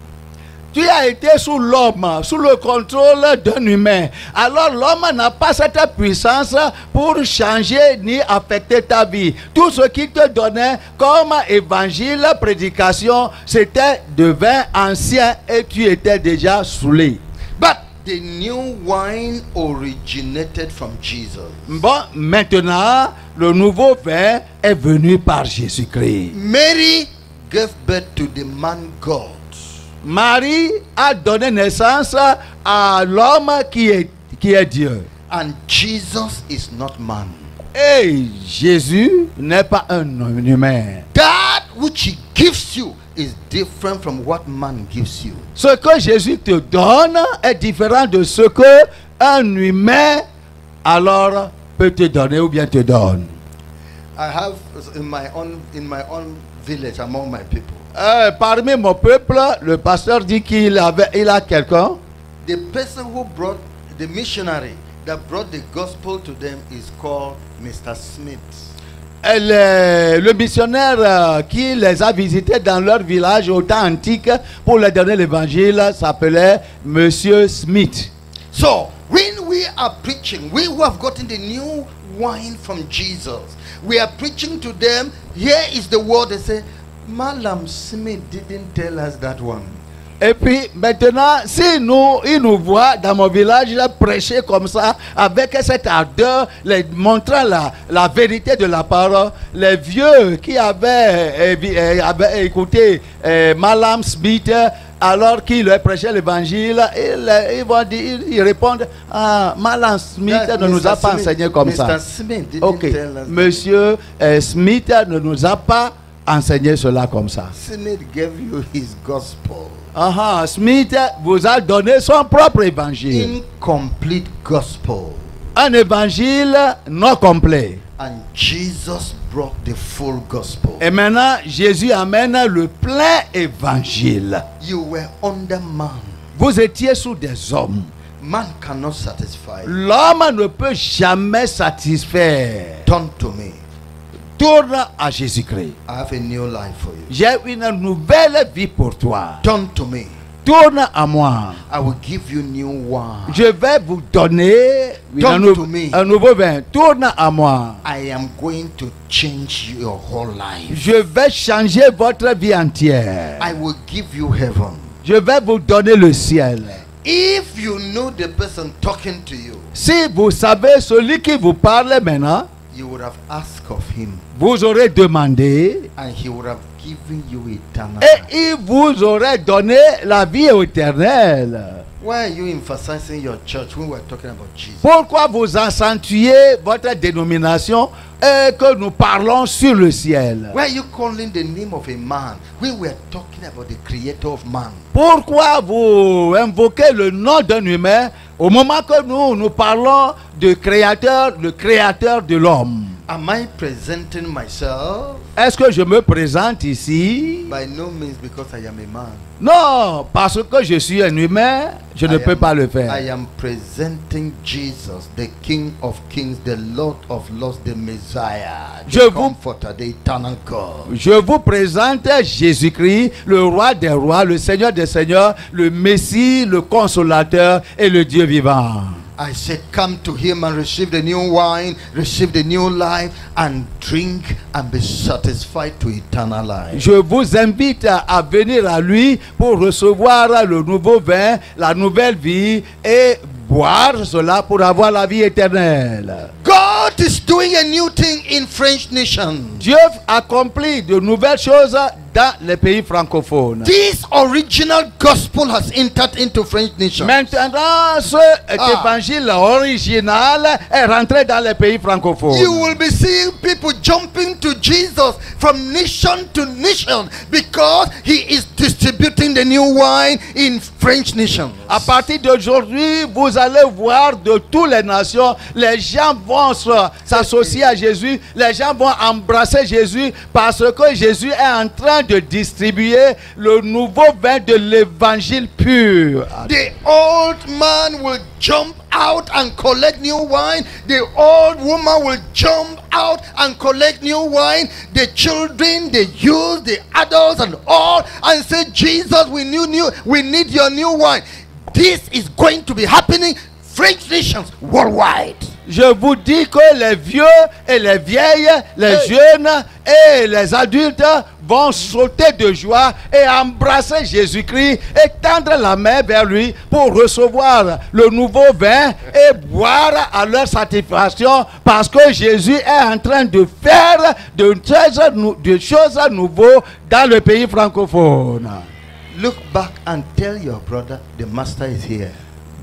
Tu as été sous l'homme, sous le contrôle d'un humain. Alors l'homme n'a pas cette puissance pour changer ni affecter ta vie. Tout ce qu'il te donnait comme évangile, prédication, c'était de vin ancien et tu étais déjà saoulé. But the new wine originated from Jesus. Bon, maintenant, le nouveau vin est venu par Jésus-Christ. Mary gave birth to the man God. Marie a donné naissance à l'homme qui est Dieu. And Jesus is not man. Et Jésus n'est pas un humain. That which he gives you is different from what man gives you. Ce que Jésus te donne est différent de ce que un humain alors peut te donner ou bien te donne. I have in my own village among my people. Parmi mon peuple, le pasteur dit il a quelqu'un. The person who brought the missionary that brought the gospel to them is called Mr. Smith. Le missionnaire qui les a visités dans leur village au temps antique pour leur donner l'évangile s'appelait Monsieur Smith. So, when we are preaching, we who have gotten the new wine from Jesus, we are preaching to them, here is the word, they say, Malam Smith didn't tell us that one. Et puis maintenant, si ils nous voient dans mon village prêcher comme ça, avec cette ardeur, montrant la vérité de la parole, les vieux qui avaient écouté Malam Smith, alors qu'il leur prêchait l'évangile, ils vont dire, ils répondent, ah, Malam Smith ne nous a pas enseigné comme ça. Ok, Monsieur Smith ne nous a pas enseigné cela comme ça. Smith gave you his gospel. Smith vous a donné son propre évangile. Incomplete gospel. Un évangile non complet. And Jesus brought the full gospel. Et maintenant, Jésus amène le plein évangile. You were under man. Vous étiez sous des hommes. Man cannot satisfy. L'homme ne peut jamais satisfaire. Turn to me. Tourne à Jésus-Christ. I have a new life for you. J'ai une nouvelle vie pour toi. Turn to me. Tourne à moi. I will give you new wine. Je vais vous donner un nouveau vin. Tourne à moi. I am going to change your whole life. Je vais changer votre vie entière. I will give you heaven. Je vais vous donner le ciel. If you know the person talking to you, si vous savez celui qui vous parle maintenant, you would have asked of him, vous aurez demandé, and he would have given you eternal. Et il vous aurait donné la vie éternelle. Why are you emphasizing your church when we're talking about Jesus? Pourquoi vous accentuez votre dénomination et que nous parlons sur le ciel? Why are you calling the name of a man when we're talking about the creator of man? Pourquoi vous invoquez le nom d'un humain au moment que nous parlons de créateur, le créateur de l'homme? Am I presenting myself? Est-ce que je me présente ici? By no means, because I am a man. Non, parce que je suis un humain, je ne peux pas le faire. I am presenting Jesus, the King of Kings, the Lord of Lords, the Messiah, the Comforter, the Eternal God. Je vous présente Jésus-Christ, le Roi des rois, le Seigneur des seigneurs, le Messie, le Consolateur et le Dieu vivant. I said, come to him and receive the new wine, receive the new life, and drink and be satisfied to eternal life. Je vous invite à venir à lui pour recevoir le nouveau vin, la nouvelle vie, et boire cela pour avoir la vie éternelle. God is doing a new thing in French nation. Dieu accomplit de nouvelles choses dans les pays francophones. This original gospel has entered into French nation. Maintenant, cet évangile original est rentré dans les pays francophones. You will be seeing people jumping to Jesus from nation to nation because he is distributing the new wine in French nations. À partir d'aujourd'hui, vous allez voir de toutes les nations, les gens vont s'associer à Jésus, les gens vont embrasser Jésus parce que Jésus est en train de distribuer le nouveau vin de l'évangile pur. The old man will jump out and collect new wine. The old woman will jump out and collect new wine. The children, the youth, the adults, and all, and say, Jesus, we need your new wine. This is going to be happening French nations worldwide. Je vous dis que les vieux et les vieilles, les jeunes et les adultes vont sauter de joie et embrasser Jésus-Christ et tendre la main vers lui pour recevoir le nouveau vin et boire à leur satisfaction parce que Jésus est en train de faire de choses nouvelles dans le pays francophone. Look back and tell your brother the master is here.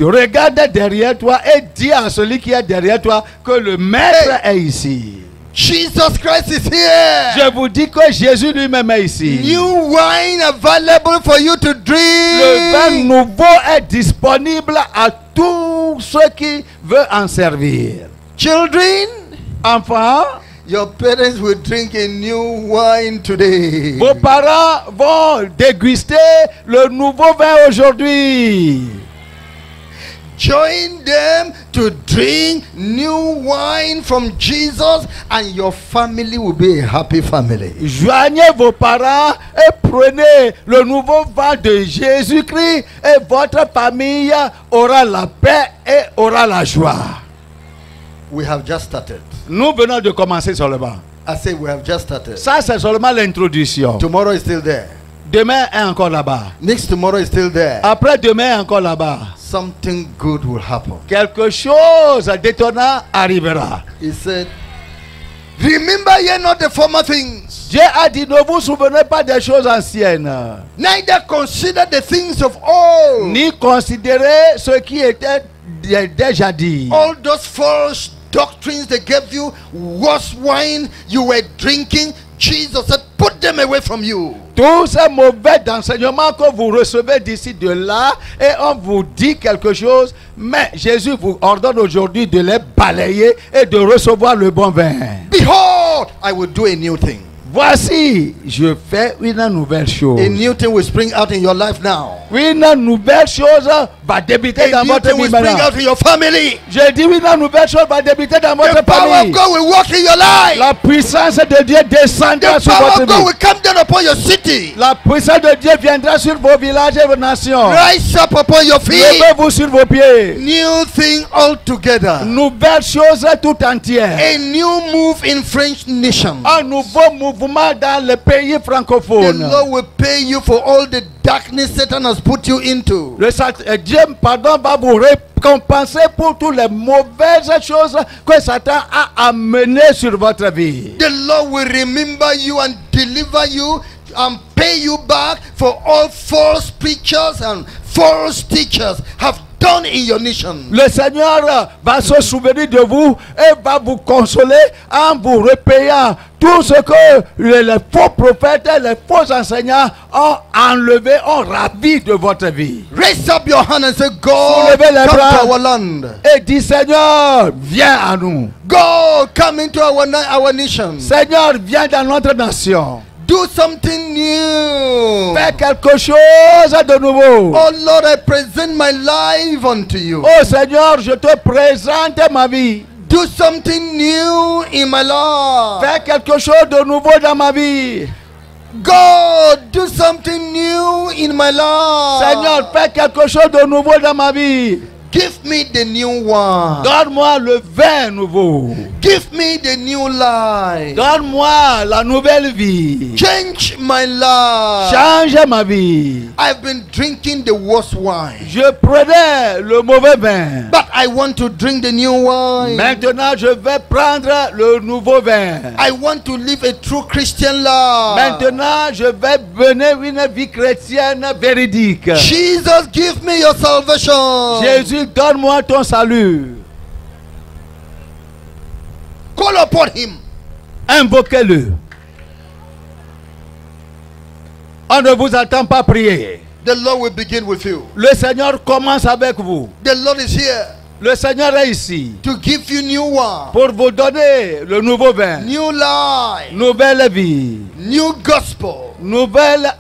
Regarde derrière toi et dis à celui qui est derrière toi que le maître est ici. Jesus Christ is here. Je vous dis que Jésus lui-même est ici. New wine available for you to drink. Le vin nouveau est disponible à tous ceux qui veulent en servir. Children, enfants, your parents will drink a new wine today. Vos parents vont déguster le nouveau vin aujourd'hui. Join them to drink new wine from Jesus, and your family will be a happy family. Joignez vos parents et prenez le nouveau vin de Jésus-Christ et votre famille aura la paix et aura la joie. We have just started. Nous venons de commencer seulement. I say we have just started. Ça c'est seulement l'introduction. Tomorrow is still there. demain est encore là-bas. Next tomorrow is still there. Après-demain est encore là-bas. Something good will happen. Quelque chose d'étonnant arrivera. He said, remember ye not the former things, Dieu a dit, ne vous souvenez pas des choses anciennes, neither consider the things of old. ni considérez ce qui était déjà dit. All those false doctrines they gave you, worse wine you were drinking, Jesus said, put them away from you. Tous ces mauvais enseignements que vous recevez d'ici, de là, et on vous dit quelque chose, mais Jésus vous ordonne aujourd'hui de les balayer et de recevoir le bon vin. Behold, I will do a new thing. Voici, je fais une nouvelle chose. A new thing will spring out in your life now. Une nouvelle chose va débuter A dans new votre thing will vie spring maintenant. out in your family. Je dis une nouvelle chose va débuter dans The votre power of famille. God will work in your life. La puissance de Dieu descendra The sur power votre of God vie. will come down upon your city. La puissance de Dieu viendra sur vos villages et vos nations. Rise up upon your feet. Levez-vous sur vos pieds. New thing altogether. Nouvelle chose tout entière. A new move in French nation. Un nouveau mouvement dans le pays The francophone. Lord will pay you for all the darkness Satan has put you into. Dieu, pardon, va vous récompenser pour toutes les mauvaises choses que Satan a amenées sur votre vie. The Lord will remember you and deliver you and pay you back for all false preachers and false teachers have done in your nation. Le Seigneur va se souvenir de vous et va vous consoler en vous repayant tout ce que les faux prophètes et les faux enseignants ont enlevé, ont ravi de votre vie. Raise up your hand and say, God, Soulevez les come bras. to our land. Et dis, Seigneur, viens à nous. God, come into our nation. Seigneur, viens dans notre nation. Do something new. Fais quelque chose de nouveau. Oh Lord, I present my life unto you. Oh Seigneur, je te présente ma vie. Do something new in my life. Fais quelque chose de nouveau dans ma vie. God, do something new in my life. Seigneur, fais quelque chose de nouveau dans ma vie. Give me the new one. Donne-moi le vin nouveau. Give me the new life. Donne-moi la nouvelle vie. Change my life. Change ma vie. I've been drinking the worst wine, Je prenais le mauvais vin. but I want to drink the new wine. Maintenant, je vais prendre le nouveau vin. I want to live a true Christian life. Maintenant, je vais mener une vie chrétienne véridique. Jesus, give me your salvation. Jésus, donne-moi ton salut. Call upon him. Invoquez-le. On ne vous attend pas prier. The Lord will begin with you. Le Seigneur commence avec vous. The Lord is here Le Seigneur est ici to give you new one, pour vous donner le nouveau vin, new life, nouvelle vie, new gospel, nouvel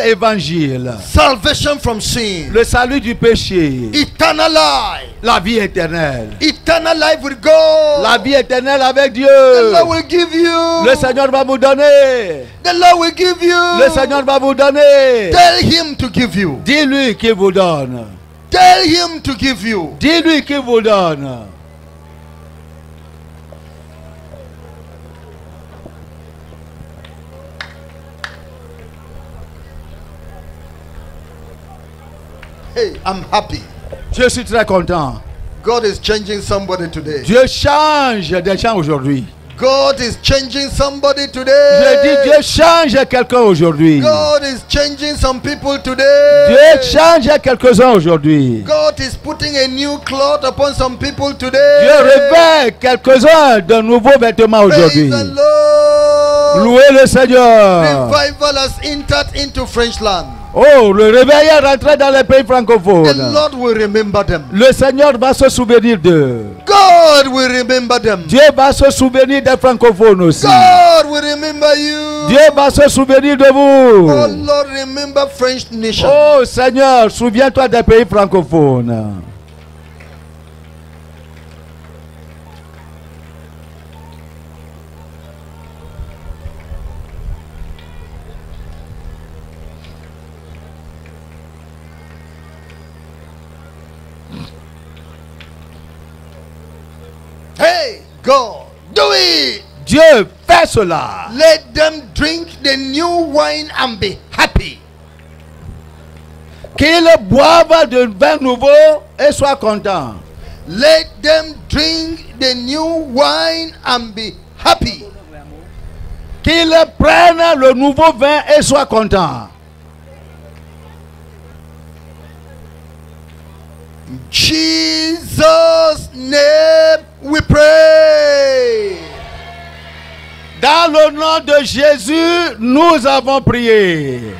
évangile, salvation from sin, le salut du péché, eternal life, la vie éternelle, eternal life with God. la vie éternelle avec Dieu. The Lord will give you. Le Seigneur va vous donner. The Lord will give you. Le Seigneur va vous donner. Tell him to give you. Dis-lui qu'il vous donne. Tell him to give you. Dis-lui qu'il vous donne. Hey, I'm happy. Je suis très content. God is changing somebody today. Dieu change des gens aujourd'hui. God is changing somebody Je dis today. Dieu change quelqu'un aujourd'hui. God is changing some people Dieu today. change quelques-uns aujourd'hui. God is putting a new cloth upon some people Dieu today. revêt quelques-uns de nouveaux vêtements Praise aujourd'hui. the Lord. Louez le Seigneur. Revival has entered into French land. Oh, le réveil est rentré dans les pays The francophones. Lord will remember them. Le Seigneur va se souvenir d'eux. God will remember them. Dieu va se souvenir des francophones aussi. God will remember you. Dieu va se souvenir de Oh vous. Lord, remember French nation. Oh Seigneur, souviens-toi des pays francophones. Hey, God, do it. Dieu fait cela. Let them drink the new wine and be happy. Qu'ils boivent de vin nouveau et soient contents. Let them drink the new wine and be happy. Qu'ils prennent le nouveau vin et soient contents. In Jesus' name we pray. Dans le nom de Jésus, nous avons prié.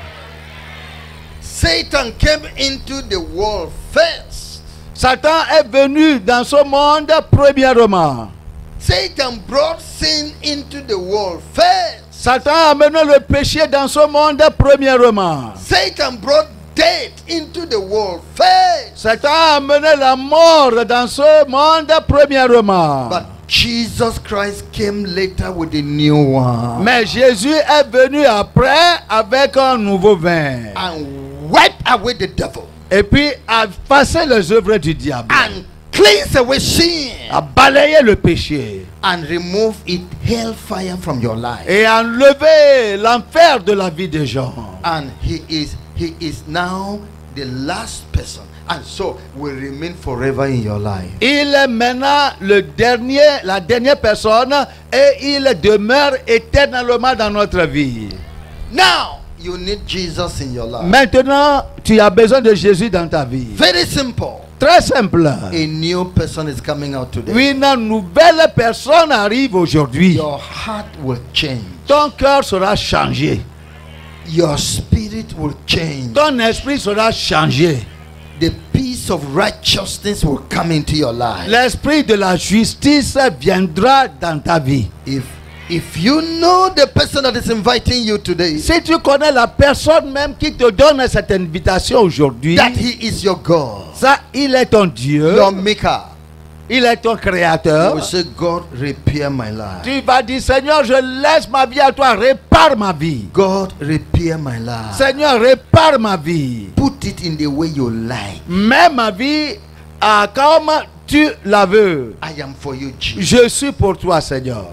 Satan came into the world first. Satan est venu dans ce monde premièrement. Satan brought sin into the world first. Satan a amené le péché dans ce monde premièrement. Satan brought death into the world first. Satan a amené la mort dans ce monde premièrement. But Jesus Christ came later with a new one. Mais Jésus est venu après avec un nouveau vin. And wiped away the devil. Et puis a effacé les œuvres du diable. And cleansed away sin. A balayé le péché. And remove it hellfire from your life. Et a enlevé l'enfer de la vie des gens. And he is now the last person. And so will remain forever in your life. Il est maintenant la dernière personne et il demeure éternellement dans notre vie. Now you need Jesus in your life. Maintenant, tu as besoin de Jésus dans ta vie. Very simple. Très simple. A new person is coming out today. Une nouvelle personne arrive aujourd'hui. Your heart will change. Ton cœur sera changé. Your spirit will change. Ton esprit sera changé. The peace of righteousness will come into your life. L'esprit de la justice viendra dans ta vie. If you know the person that is inviting you today, Si tu connais la personne même qui te donne cette invitation aujourd'hui, that he is your God, ça, il est ton Dieu, your maker, il est ton you créateur. will say, God, repair my life. Tu vas dire, Seigneur, je laisse ma vie à toi, répare ma vie. God, repair my life. Seigneur, répare ma vie. Put it in the way you like. Mets ma vie comme tu la veux. I am for you, Jesus. Je suis pour toi, Seigneur.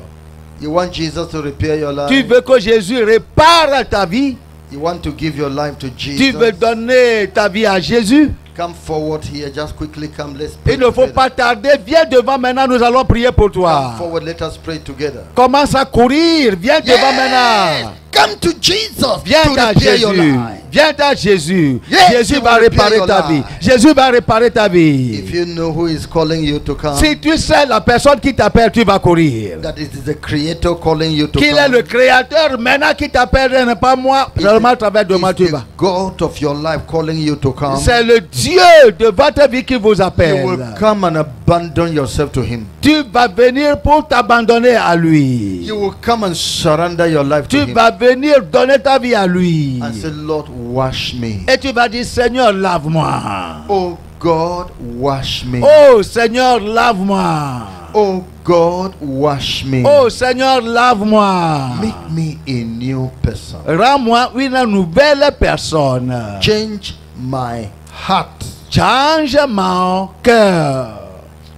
You want Jesus to repair your Tu life? veux que Jésus répare ta vie? You want to give your life to Tu veux Jesus? donner ta vie à Jésus? Come forward here. Just quickly come. Let's pray Il ne faut together. pas tarder. Viens devant maintenant. Nous allons prier pour Come toi. forward. Let us pray together. Commence à courir. Viens devant maintenant. Come to Jesus Viens to à repair your Jésus. life. Viens à Jésus. Yes, Jésus he va will repair réparer your ta life. vie. Jésus va réparer ta If vie. you know who is calling you to come, Si tu sais la personne qui t'appelle, tu vas courir. that it is the Creator calling you to Qu'il est come. le créateur maintenant qui t'appelle, et non pas moi. Seulement à travers de moi tu It's vas. the God of your life calling you to come. C'est le Dieu de votre vie qui vous You appelle. will come and abandon yourself to Him. Tu vas venir pour t'abandonner à lui. You will come and surrender your life to Tu Him. vas venir donner ta vie à lui. And say, Lord, wash me. Et tu vas dire, Seigneur, lave-moi. Oh God, wash me. Oh Seigneur, lave-moi. Oh God, wash me. Oh Seigneur, lave-moi. Make me a new person. Rends-moi une nouvelle personne. Change my heart. Change mon cœur.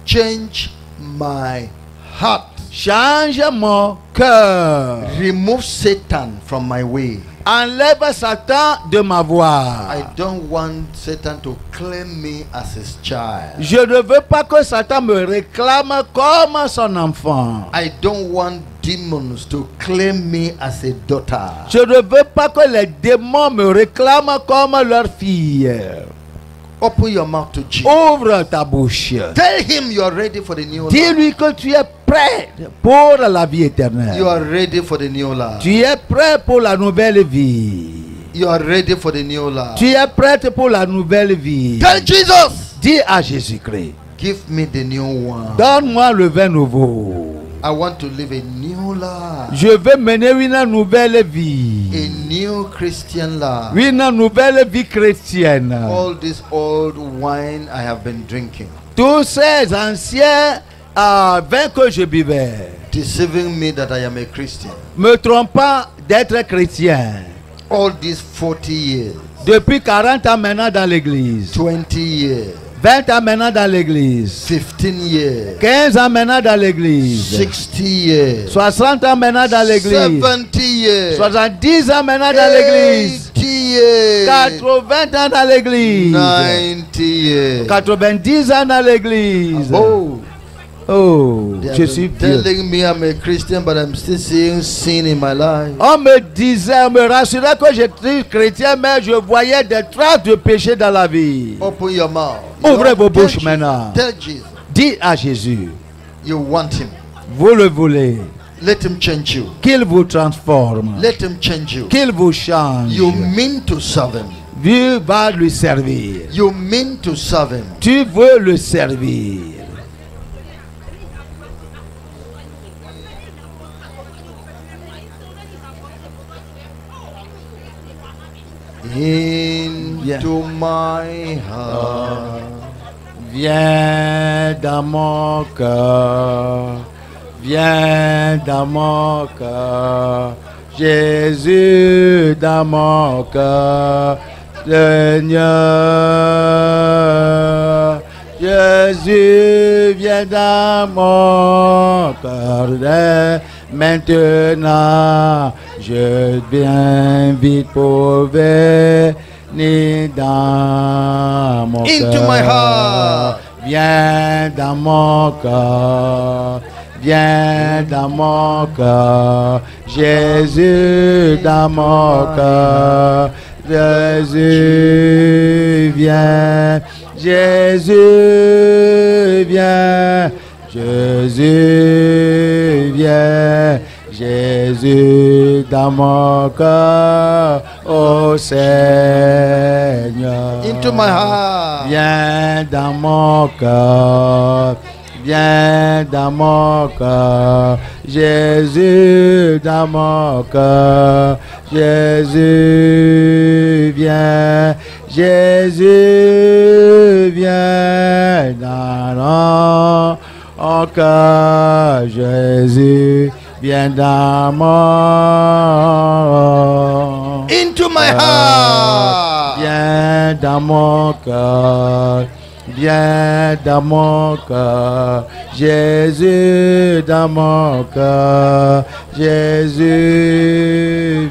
Change my heart. Change mon cœur. Remove Satan from my way. Enlève Satan de ma voie. I don't want Satan to claim me as his child. Je ne veux pas que Satan me réclame comme son enfant. I don't want demons to claim me as a daughter. Je ne veux pas que les démons me réclament comme leur fille. Open your mouth to Jesus. Ouvre ta bouche. Tell him you are ready for the new life. Dis-lui que tu es prêt pour la vie éternelle. You are ready for the new life. Tu es prêt pour la nouvelle vie. You are ready for the new life. Tu es prête pour la nouvelle vie. Tell Jesus, Dis à Jésus-Christ, give me the new one. donne-moi le vin nouveau. I want to live a new life. Je veux mener une nouvelle vie. A new Christian life. Une nouvelle vie chrétienne. All this old wine I have been drinking, Tous ces anciens vins que je buvais, deceiving me that I am a Christian. me trompant d'être chrétien. All these 40 years, Depuis 40 ans maintenant dans l'église. 20 years, 20 ans maintenant dans l'église. 15 years, 15 ans maintenant dans l'église. 60 years, 60 ans maintenant dans l'église. 70 years, 70 ans maintenant dans l'église. 80 years. 80 ans dans l'église. 90 years. 90 ans dans l'église. Oh, Oh, they have je suis been vieux. telling me I'm a Christian, but I'm still seeing sin in my life. On me disait, on me rassurait que j'étais chrétien, mais je voyais des traces de péché dans la vie. Open your mouth. Ouvrez vos Tell bouches Jesus. maintenant. Tell Jesus Dis à Jésus, you want him. vous le voulez, Let him change you. qu'il vous transforme, Let him change you. qu'il vous change. You mean to serve him. Tu vas lui servir. You mean to serve him. Tu veux le servir. Into my heart. Viens dans mon cœur, viens dans mon cœur, Jésus dans mon cœur, Seigneur. Jésus, viens dans mon cœur dès maintenant. Je viens vite pour venir dans mon cœur. Into my heart. Viens dans mon cœur. Viens dans mon cœur. Jésus dans mon cœur. Jésus, viens. Jésus, viens. Jésus, viens. Jésus dans mon cœur, ô Seigneur. Into my heart. Viens dans mon cœur, viens dans mon cœur, Jésus dans mon cœur, Jésus viens, Jésus viens dans mon cœur, Jésus viens dans mon Into my heart. viens dans mon cœur, viens dans mon cœur, Jésus dans mon cœur, Jésus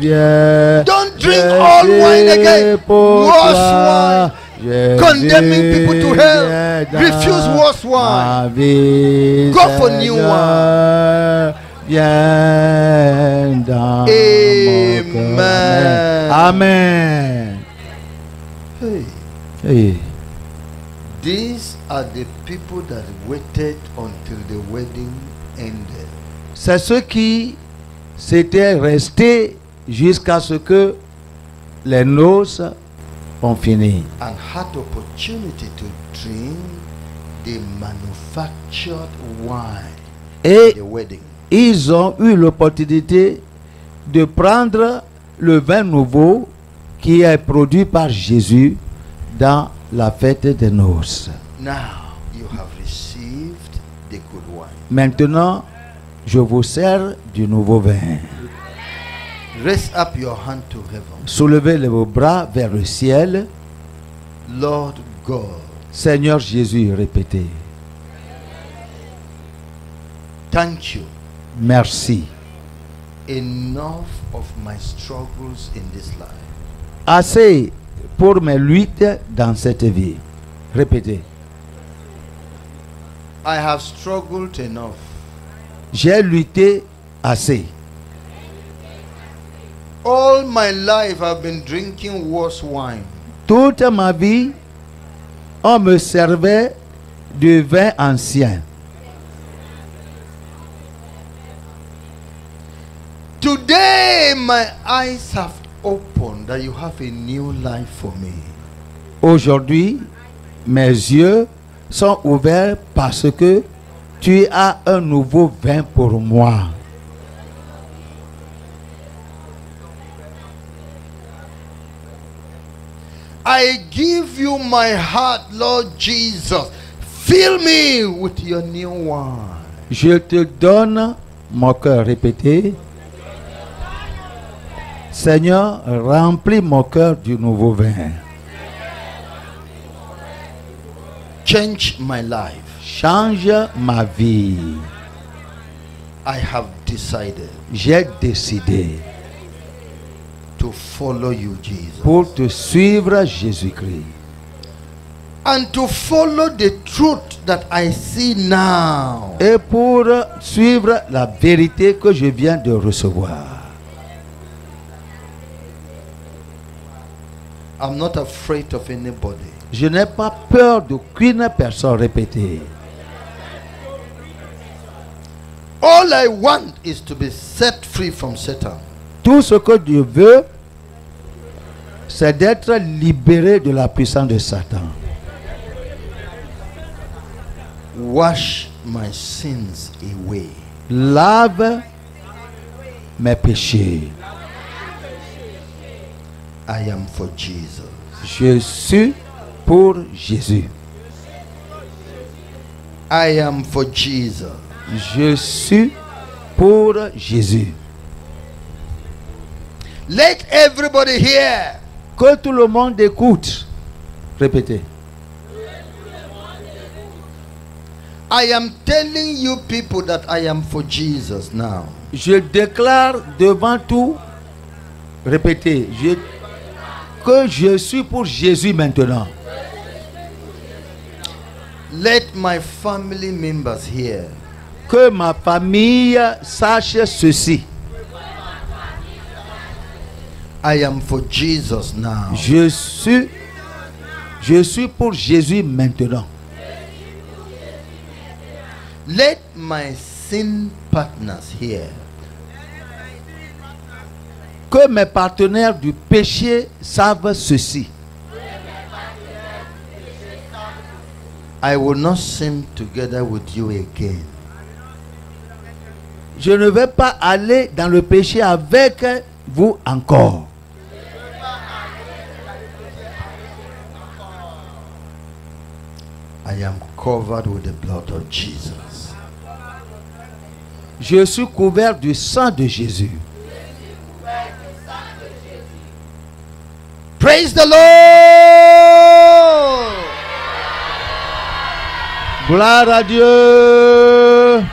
viens. Don't drink all wine again. Pour Worse toi, Jésus Condemning people to hell. viens dans Refuse worse wine. ma vie, Go for new Seigneur. Viens dans Amen. mon cœur. Amen. Hey, Hey. these are the people that waited until the wedding ended. C'est ceux qui s'étaient restés jusqu'à ce que les noces ont fini And had opportunity to drink the manufactured wine et at the wedding. ils ont eu l'opportunité de prendre le vin nouveau qui est produit par Jésus dans la fête des noces. Now you have received the good wine. Maintenant, je vous sers du nouveau vin. Raise up your hand to heaven. Soulevez vos bras vers le ciel. Lord God, Seigneur Jésus, répétez. thank you. Merci. Enough of my struggles in this life. Assez pour mes luttes dans cette vie. Répétez. I have struggled enough. J'ai lutté assez. All my life I've been drinking worse wine. Toute ma vie, on me servait du vin ancien. Today my eyes have opened that you have a new life for me. Aujourd'hui, mes yeux sont ouverts parce que tu as un nouveau vin pour moi. I give you my heart, Lord Jesus. Fill me with your new wine. Je te donne mon cœur, répétez. Seigneur, remplis mon cœur du nouveau vin. Change my life. Change ma vie. I have decided J'ai décidé to follow you, Jesus. pour te suivre, Jésus-Christ. And to follow the truth that I see now. Et pour suivre la vérité que je viens de recevoir. I'm not afraid of anybody. Je n'ai pas peur d'aucune personne, répétée. All I want is to be set free from Satan. Tout ce que Dieu veut, c'est d'être libéré de la puissance de Satan. Wash my sins away. Lave mes péchés. I am for Jesus. Je suis pour Jésus. I am for Jesus. Je suis pour Jésus. Let everybody hear. Que tout le monde écoute. Répétez. I am telling you people that I am for Jesus now. Je déclare devant tout. Répétez. Que je suis pour Jésus maintenant. Let my family members hear. Que ma famille sache ceci. I am for Jesus now. Je suis pour Jésus maintenant. Let my sin partners hear. Que mes partenaires du péché savent ceci. I will not sin together with you again. Je ne vais pas aller dans le péché avec vous encore. I am covered with the blood of Jesus. Je suis couvert du sang de Jésus. Praise the Lord. Gloire à Dieu.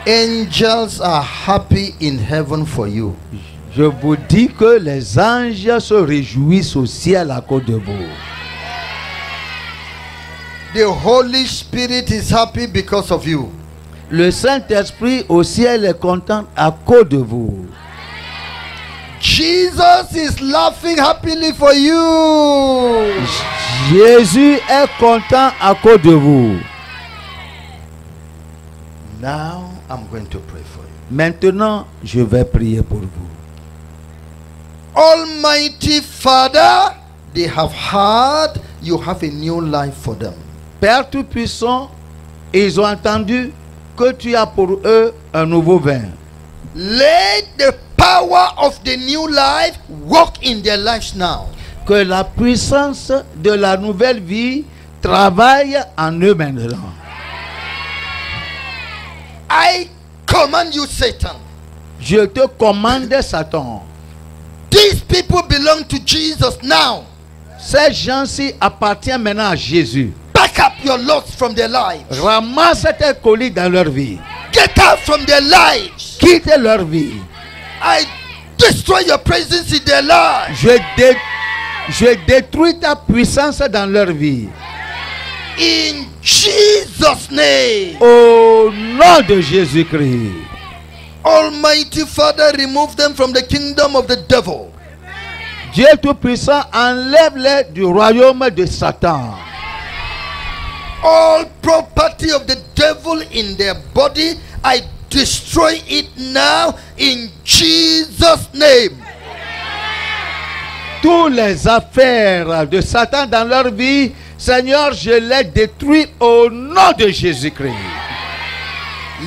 Angels are happy in heaven for you. Je vous dis que les anges se réjouissent au ciel à cause de vous. The Holy Spirit is happy because of you. Le Saint-Esprit au ciel est content à cause de vous. Jesus is laughing happily for you. Jésus est content à cause de vous. Now I'm going to pray for you. Maintenant, je vais prier pour vous. Almighty Father, they have heard you have a new life for them. Père Tout-Puissant, ils ont entendu que tu as pour eux un nouveau vin. Let the power of the new life work in their lives now. Que la puissance de la nouvelle vie travaille en eux maintenant. I command you, Satan. Je te commande, Satan. These people belong to Jesus now. Ces gens-ci appartiennent maintenant à Jésus. Back up your loss from their lives. Ramasse tes colis dans leur vie. Get out from their lives. Quitte leur vie. I destroy your presence in their lives. Je détruis ta puissance dans leur vie. In Jesus' name. Au nom de Jésus-Christ. Almighty Father, remove them from the kingdom of the devil. Dieu Tout-Puissant, enlève-les du royaume de Satan. All property of the devil in their body, I destroy it now in Jesus' name. Toutes les affaires de Satan dans leur vie, Seigneur, je les détruis au nom de Jésus-Christ.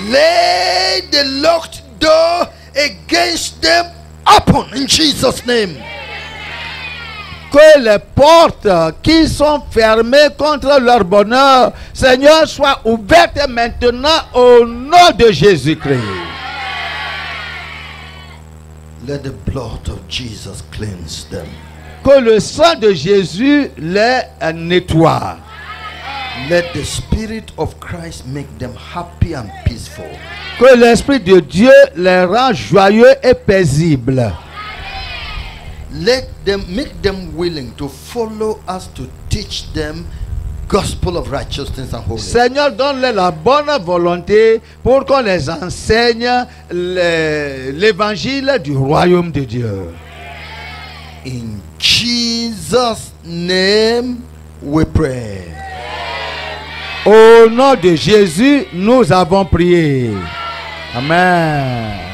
Lay the locked door against them open in Jesus' name. Que les portes qui sont fermées contre leur bonheur, Seigneur, soient ouvertes maintenant au nom de Jésus-Christ. Let the blood of Jesus cleanse them. Que le sang de Jésus les nettoie. Let the Spirit of Christ make them happy and peaceful. Que l'Esprit de Dieu les rend joyeux et paisibles. Let them make them willing to follow us to teach them gospel of righteousness and holiness. Seigneur, donne-leur la bonne volonté pour qu'on les enseigne l'évangile du royaume de Dieu. In Jesus' name we pray. Au nom de Jésus, nous avons prié. Amen.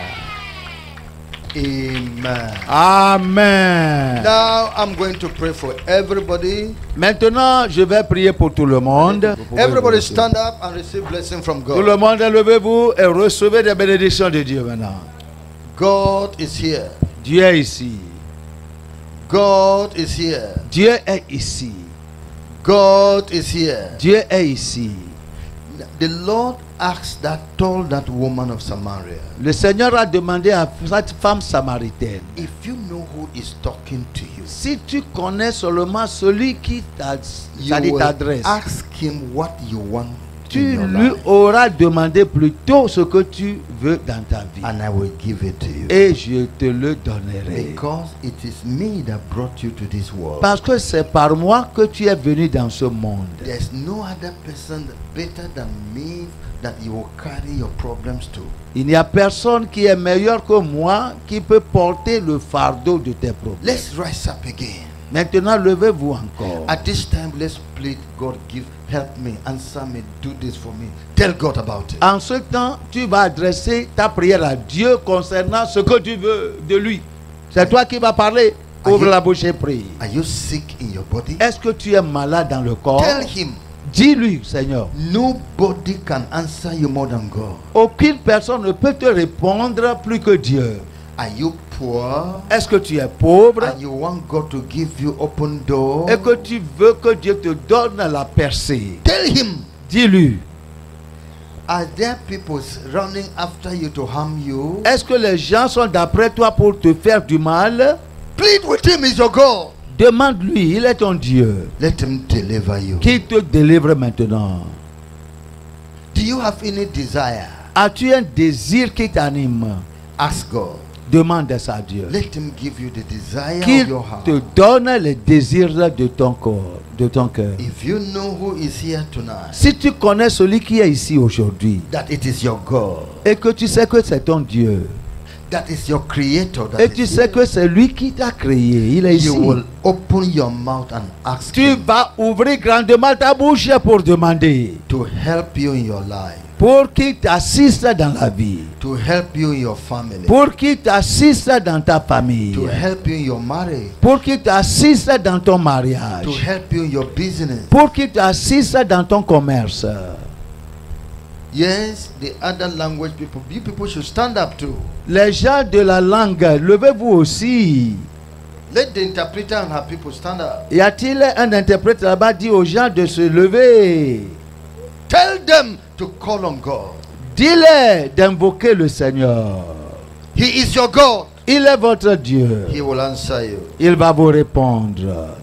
Amen. Amen. Now I'm going to pray for everybody. Maintenant, je vais prier pour tout le monde. Everybody stand up and receive blessing from Tout le God. monde, levez-vous et recevez des bénédictions de Dieu maintenant. God is here. Dieu est ici. God is here. Dieu est ici. God is here. Dieu est ici. The Lord asked told that woman of Samaria, Le Seigneur a demandé à cette femme samaritaine, if you know who is talking to you, si tu connais seulement celui qui you will t'adresse, ask him what you want tu in your lui life, auras demandé plutôt ce que tu veux dans ta vie. and I will give it to you. Et je te le donnerai. Because it is me that brought you to this world. Parce que c'est par moi que tu es venu dans ce monde. There's no other person better than me that you will carry your problems to. Il n'y a personne qui est meilleur que moi qui peut porter le fardeau de tes problèmes. Let's rise up again. Maintenant, levez-vous encore. At this time, let's plead, God, help me, answer me, do this for me. Tell God about it. En ce temps, tu vas adresser ta prière à Dieu concernant ce que tu veux de lui. C'est toi qui vas parler. Ouvre la bouche et prie. Are you sick in your body? Est-ce que tu es malade dans le corps? Tell him. Dis-lui, Seigneur. Nobody can answer you more than God. Aucune personne ne peut te répondre plus que Dieu. Are you poor? Est-ce que tu es pauvre? And you want God to give you open door? Et que tu veux que Dieu te donne la percée? Tell him. Dis-lui. Are there people running after you to harm you? Est-ce que les gens sont d'après toi pour te faire du mal? Plead with him, is your God. Demande-lui, il est ton Dieu. Let him deliver you. Qu'il te délivre maintenant. Do you have any desire? As-tu un désir qui t'anime? Ask God. Demande ça à Dieu. Let him give you the desire of Qu'il your heart. te donne les désirs de ton corps, de ton cœur. If you know who is here tonight, Si tu connais celui qui est ici aujourd'hui that it is your God, et que tu sais que c'est ton Dieu that is your creator, that et tu is sais here, que c'est lui qui t'a créé, il est ici. you will open your mouth and ask Tu him vas ouvrir grandement ta bouche pour demander, to help you in your life, pour qu'il t'assiste dans la vie, to help you in your family, pour qu'il t'assiste dans ta famille, to help you in your marriage, pour qu'il t'assiste dans ton mariage, to help you in your business. pour qu'il t'assiste dans ton commerce. Yes, the other language people, you people should stand up too. Les gens de la langue, levez-vous aussi. Let the interpreter and her people stand up. Y a-t-il un interprète là-bas dit aux gens de se lever? Tell them to call on God. Dis-leur d'invoquer le Seigneur. He is your God. Il est votre Dieu. He will answer you. Il va vous répondre.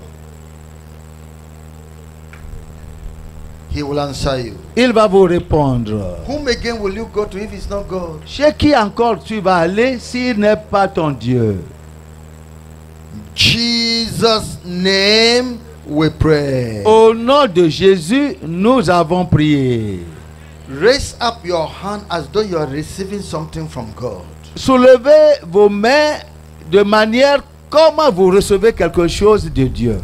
He will answer you. Il va vous répondre. Whom again will you go to if it's not God? Chez qui encore tu vas aller s'il n'est pas ton Dieu? Jesus' name we pray. Au nom de Jésus, nous avons prié. Raise up your hand as though you are receiving something from God. Soulevez vos mains de manière comme vous recevez quelque chose de Dieu.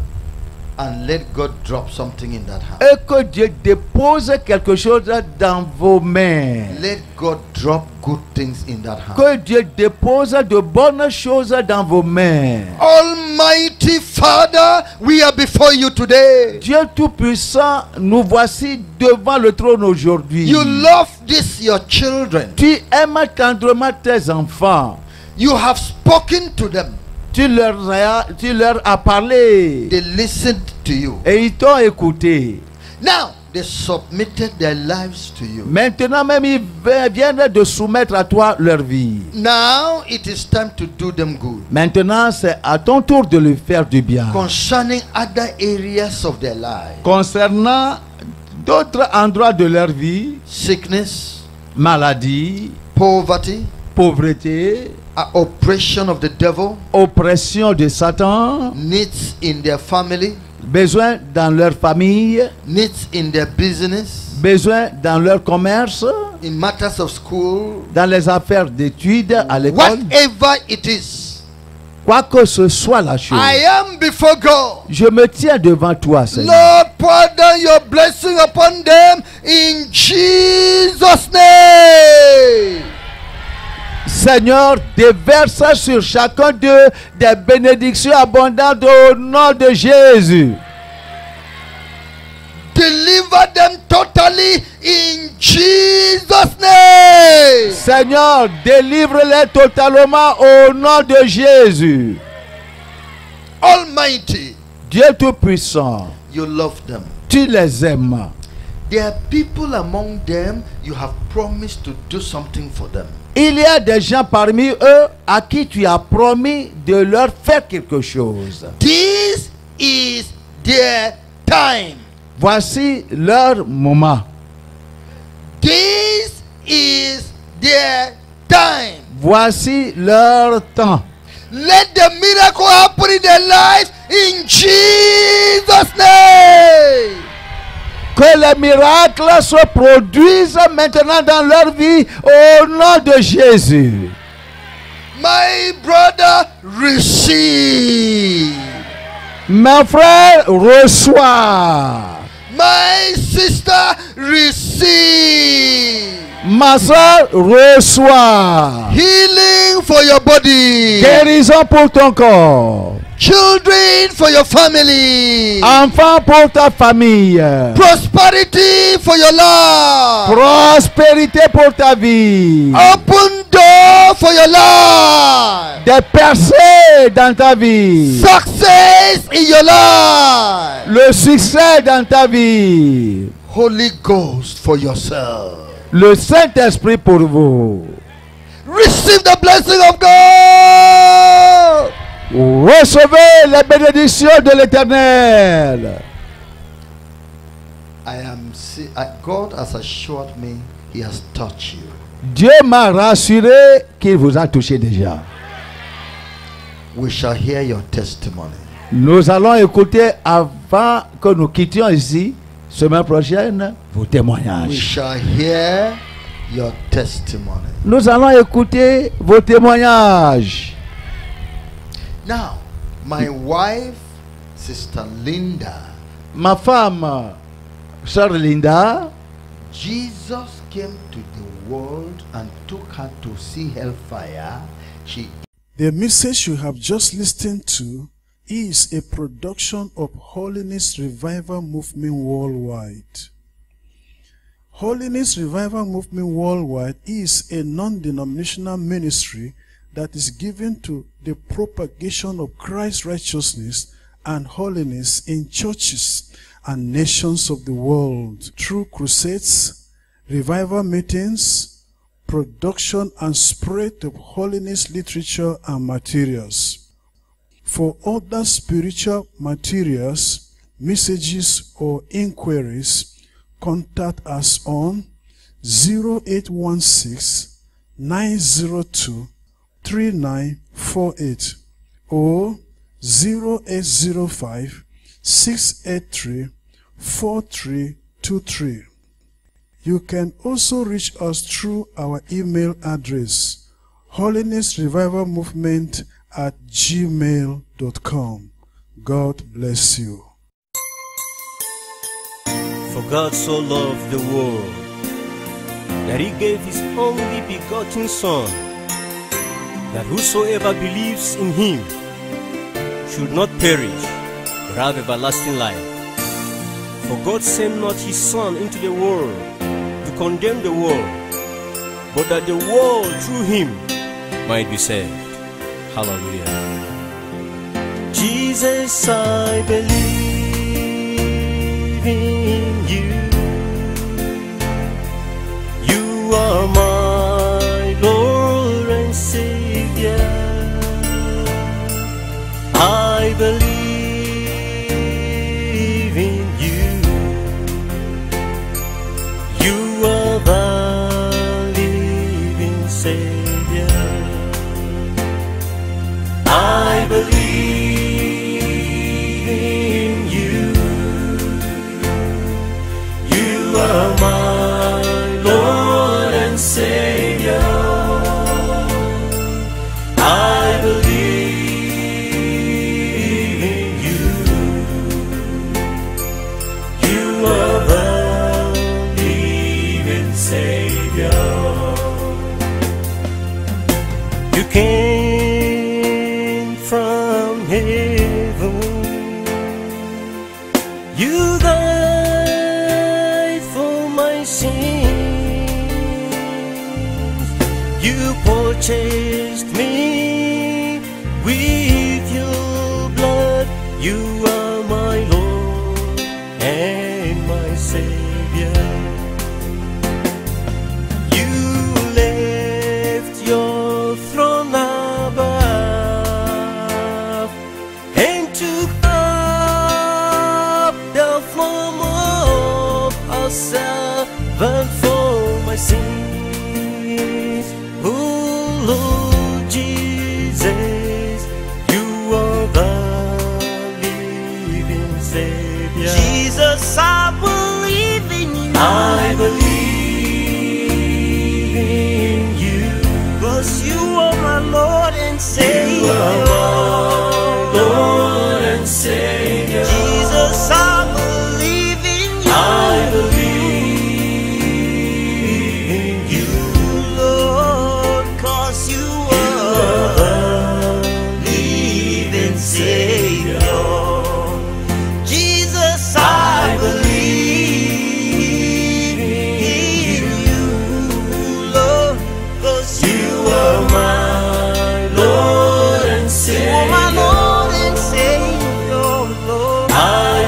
And let God drop something in that hand. Et que Dieu dépose quelque chose dans vos mains. Let God drop good things in that hand. Que Dieu dépose de bonnes choses dans vos mains. Almighty Father, we are before you today. Dieu Tout-Puissant, nous voici devant le trône aujourd'hui. You love this, your children. Tu aimes tendrement tes enfants. You have spoken to them. Tu leur as parlé. They listened to you. Et ils t'ont écouté. Now, they submitted their lives to you. Maintenant même, ils viennent de soumettre à toi leur vie. Now, it is time to do them good. Maintenant, c'est à ton tour de lui faire du bien. Concerning other areas of their life. Concernant d'autres endroits de leur vie, Sickness, maladie, poverty, pauvreté, oppression of the devil, oppression de Satan, needs in their family, besoin dans leur famille, needs in their business, besoin dans leur commerce, in matters of school, dans les affaires d'études à l'école, whatever it is. quoi que ce soit la chose. I am before God. Je me tiens devant toi, Seigneur. Lord, pour down your blessing upon them in Jesus' name. Seigneur, déverse sur chacun d'eux des bénédictions abondantes au nom de Jésus. Deliver them totally in Jesus' name. Seigneur, délivre-les totalement au nom de Jésus. Almighty, Dieu Tout-Puissant, you love them. tu les aimes. There are people among them, you have promised to do something for them. Il y a des gens parmi eux à qui tu as promis de leur faire quelque chose. This is their time. Voici leur moment. This is their time. Voici leur temps. Let the miracle happen in their lives in Jesus' name. Que les miracles se produisent maintenant dans leur vie au nom de Jésus. My brother, receive. Mon frère, reçois. My sister, receive. Ma soeur, reçois. Healing for your body. Guérison pour ton corps. Children for your family. Enfant pour ta famille. Prosperity for your life. Prospérité pour ta vie. Open door for your life. Des percées dans ta vie. Success in your life. Le succès dans ta vie. Holy Ghost for yourself. Le Saint-Esprit pour vous. Receive the blessing of God. Recevez les bénédictions de l'Éternel. God has assured me He has touched you. Dieu m'a rassuré qu'il vous a touché déjà. We shall hear your testimony. Nous allons écouter avant que nous quittions ici, semaine prochaine, vos We témoignages. shall hear your testimony. Nous allons écouter vos témoignages. Now, my wife, Sister Linda, Ma femme, Sœur Linda, Jesus came to the world and took her to see hellfire. The message you have just listened to is a production of Holiness Revival Movement Worldwide. Holiness Revival Movement Worldwide is a non-denominational ministry that is given to the propagation of Christ's righteousness and holiness in churches and nations of the world through crusades, revival meetings, production and spread of holiness literature and materials. For other spiritual materials, messages or inquiries, contact us on 0816 902 3948 or 0805 683 4323. You can also reach us through our email address holinessrevivalmovement@gmail.com. God bless you. For God so loved the world that he gave his only begotten Son, that whosoever believes in him should not perish, but have everlasting life. For God sent not his Son into the world to condemn the world, but that the world through him might be saved. Hallelujah. Jesus, I believe in you. You are my Lord and Savior. I believe in you. You are the living Savior. You died for my sins. You purchased me with your blood. You are my Lord and my Savior. You left your throne above and took up the form of a servant for my sins. Oh Lord Jesus, you are the living Savior. Jesus, I believe in you. I believe in you. 'Cause you are my Lord and Savior. You are my Lord and Savior. Jesus, I believe in you. I believe in you. Lord, 'cause you are the living Savior. Jesus, I believe in you, Lord, 'cause you are my Lord and You are Savior. my Lord and Savior, Lord. I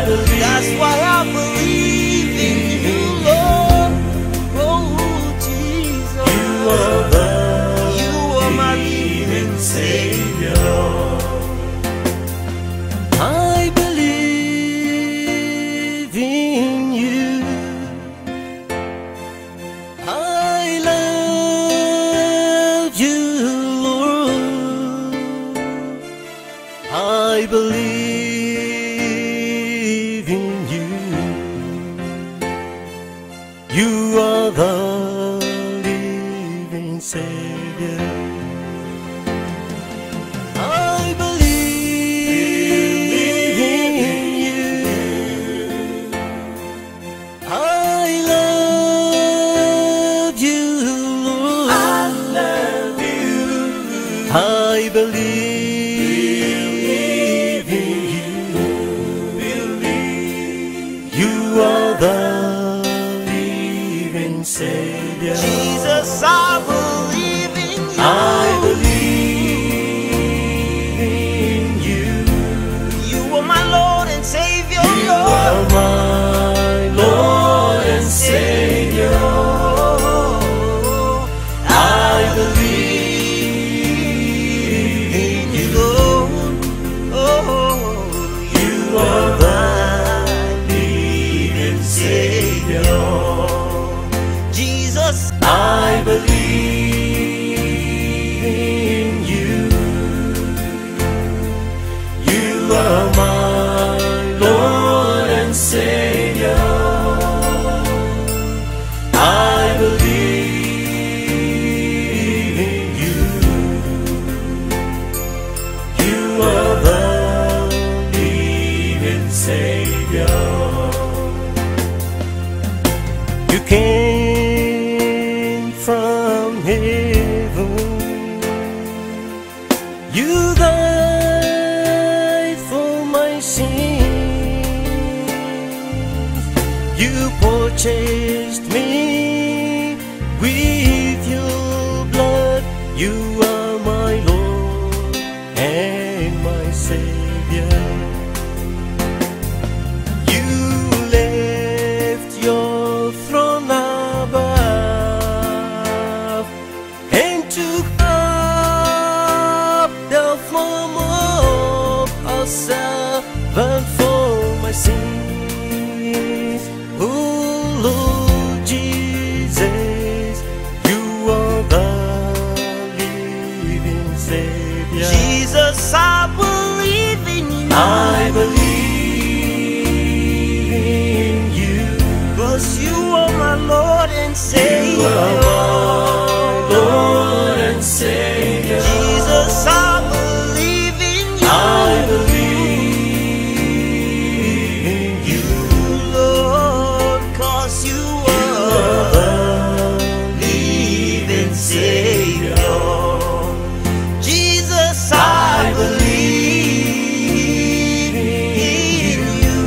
believe. That's why I believe in you, Lord. Oh, Jesus. You are the You are my living Savior. I believe in you. I love you, Lord. I believe in you. You are the living Savior. I believe in you. I love you, Lord. I love you. I believe in you. You are the living Savior. Jesus, I believe in you. I believe in you. You are my Lord and Savior, You are Lord. my Lord and Savior. I believe in you. Lord. Oh, You are the living Savior. Jesus, I believe in you. You are my Lord and Savior. I believe in you. You are the living Savior. You came from heaven. You died for my sins. You purchased me with your blood. You are my Lord and my Savior. You left your throne above and took up the form of a servant for my sins. Oh Lord Jesus, you are the living Savior. Jesus, I believe in you. I believe in you. 'Cause you are my Lord and Savior. You are my Lord and Savior. Jesus, I believe in you. I believe in you. Lord, 'cause you are The living Savior. Jesus, I believe in you.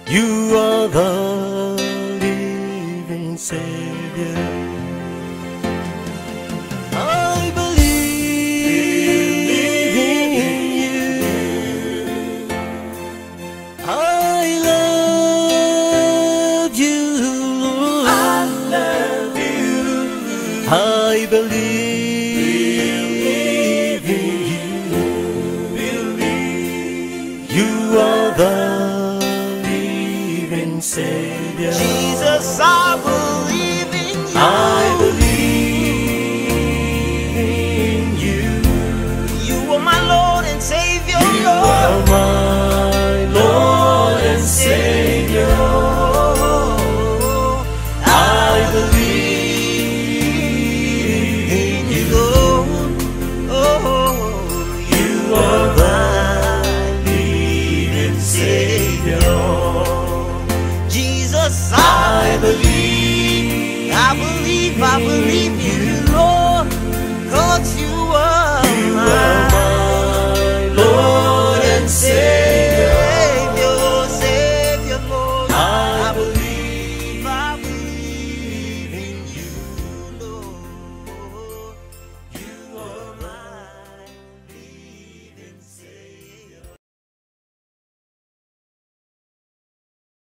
You are the living Savior. I believe in you. I love you, Lord. I love you. I believe in you. You are the Savior. Jesus, I believe in you.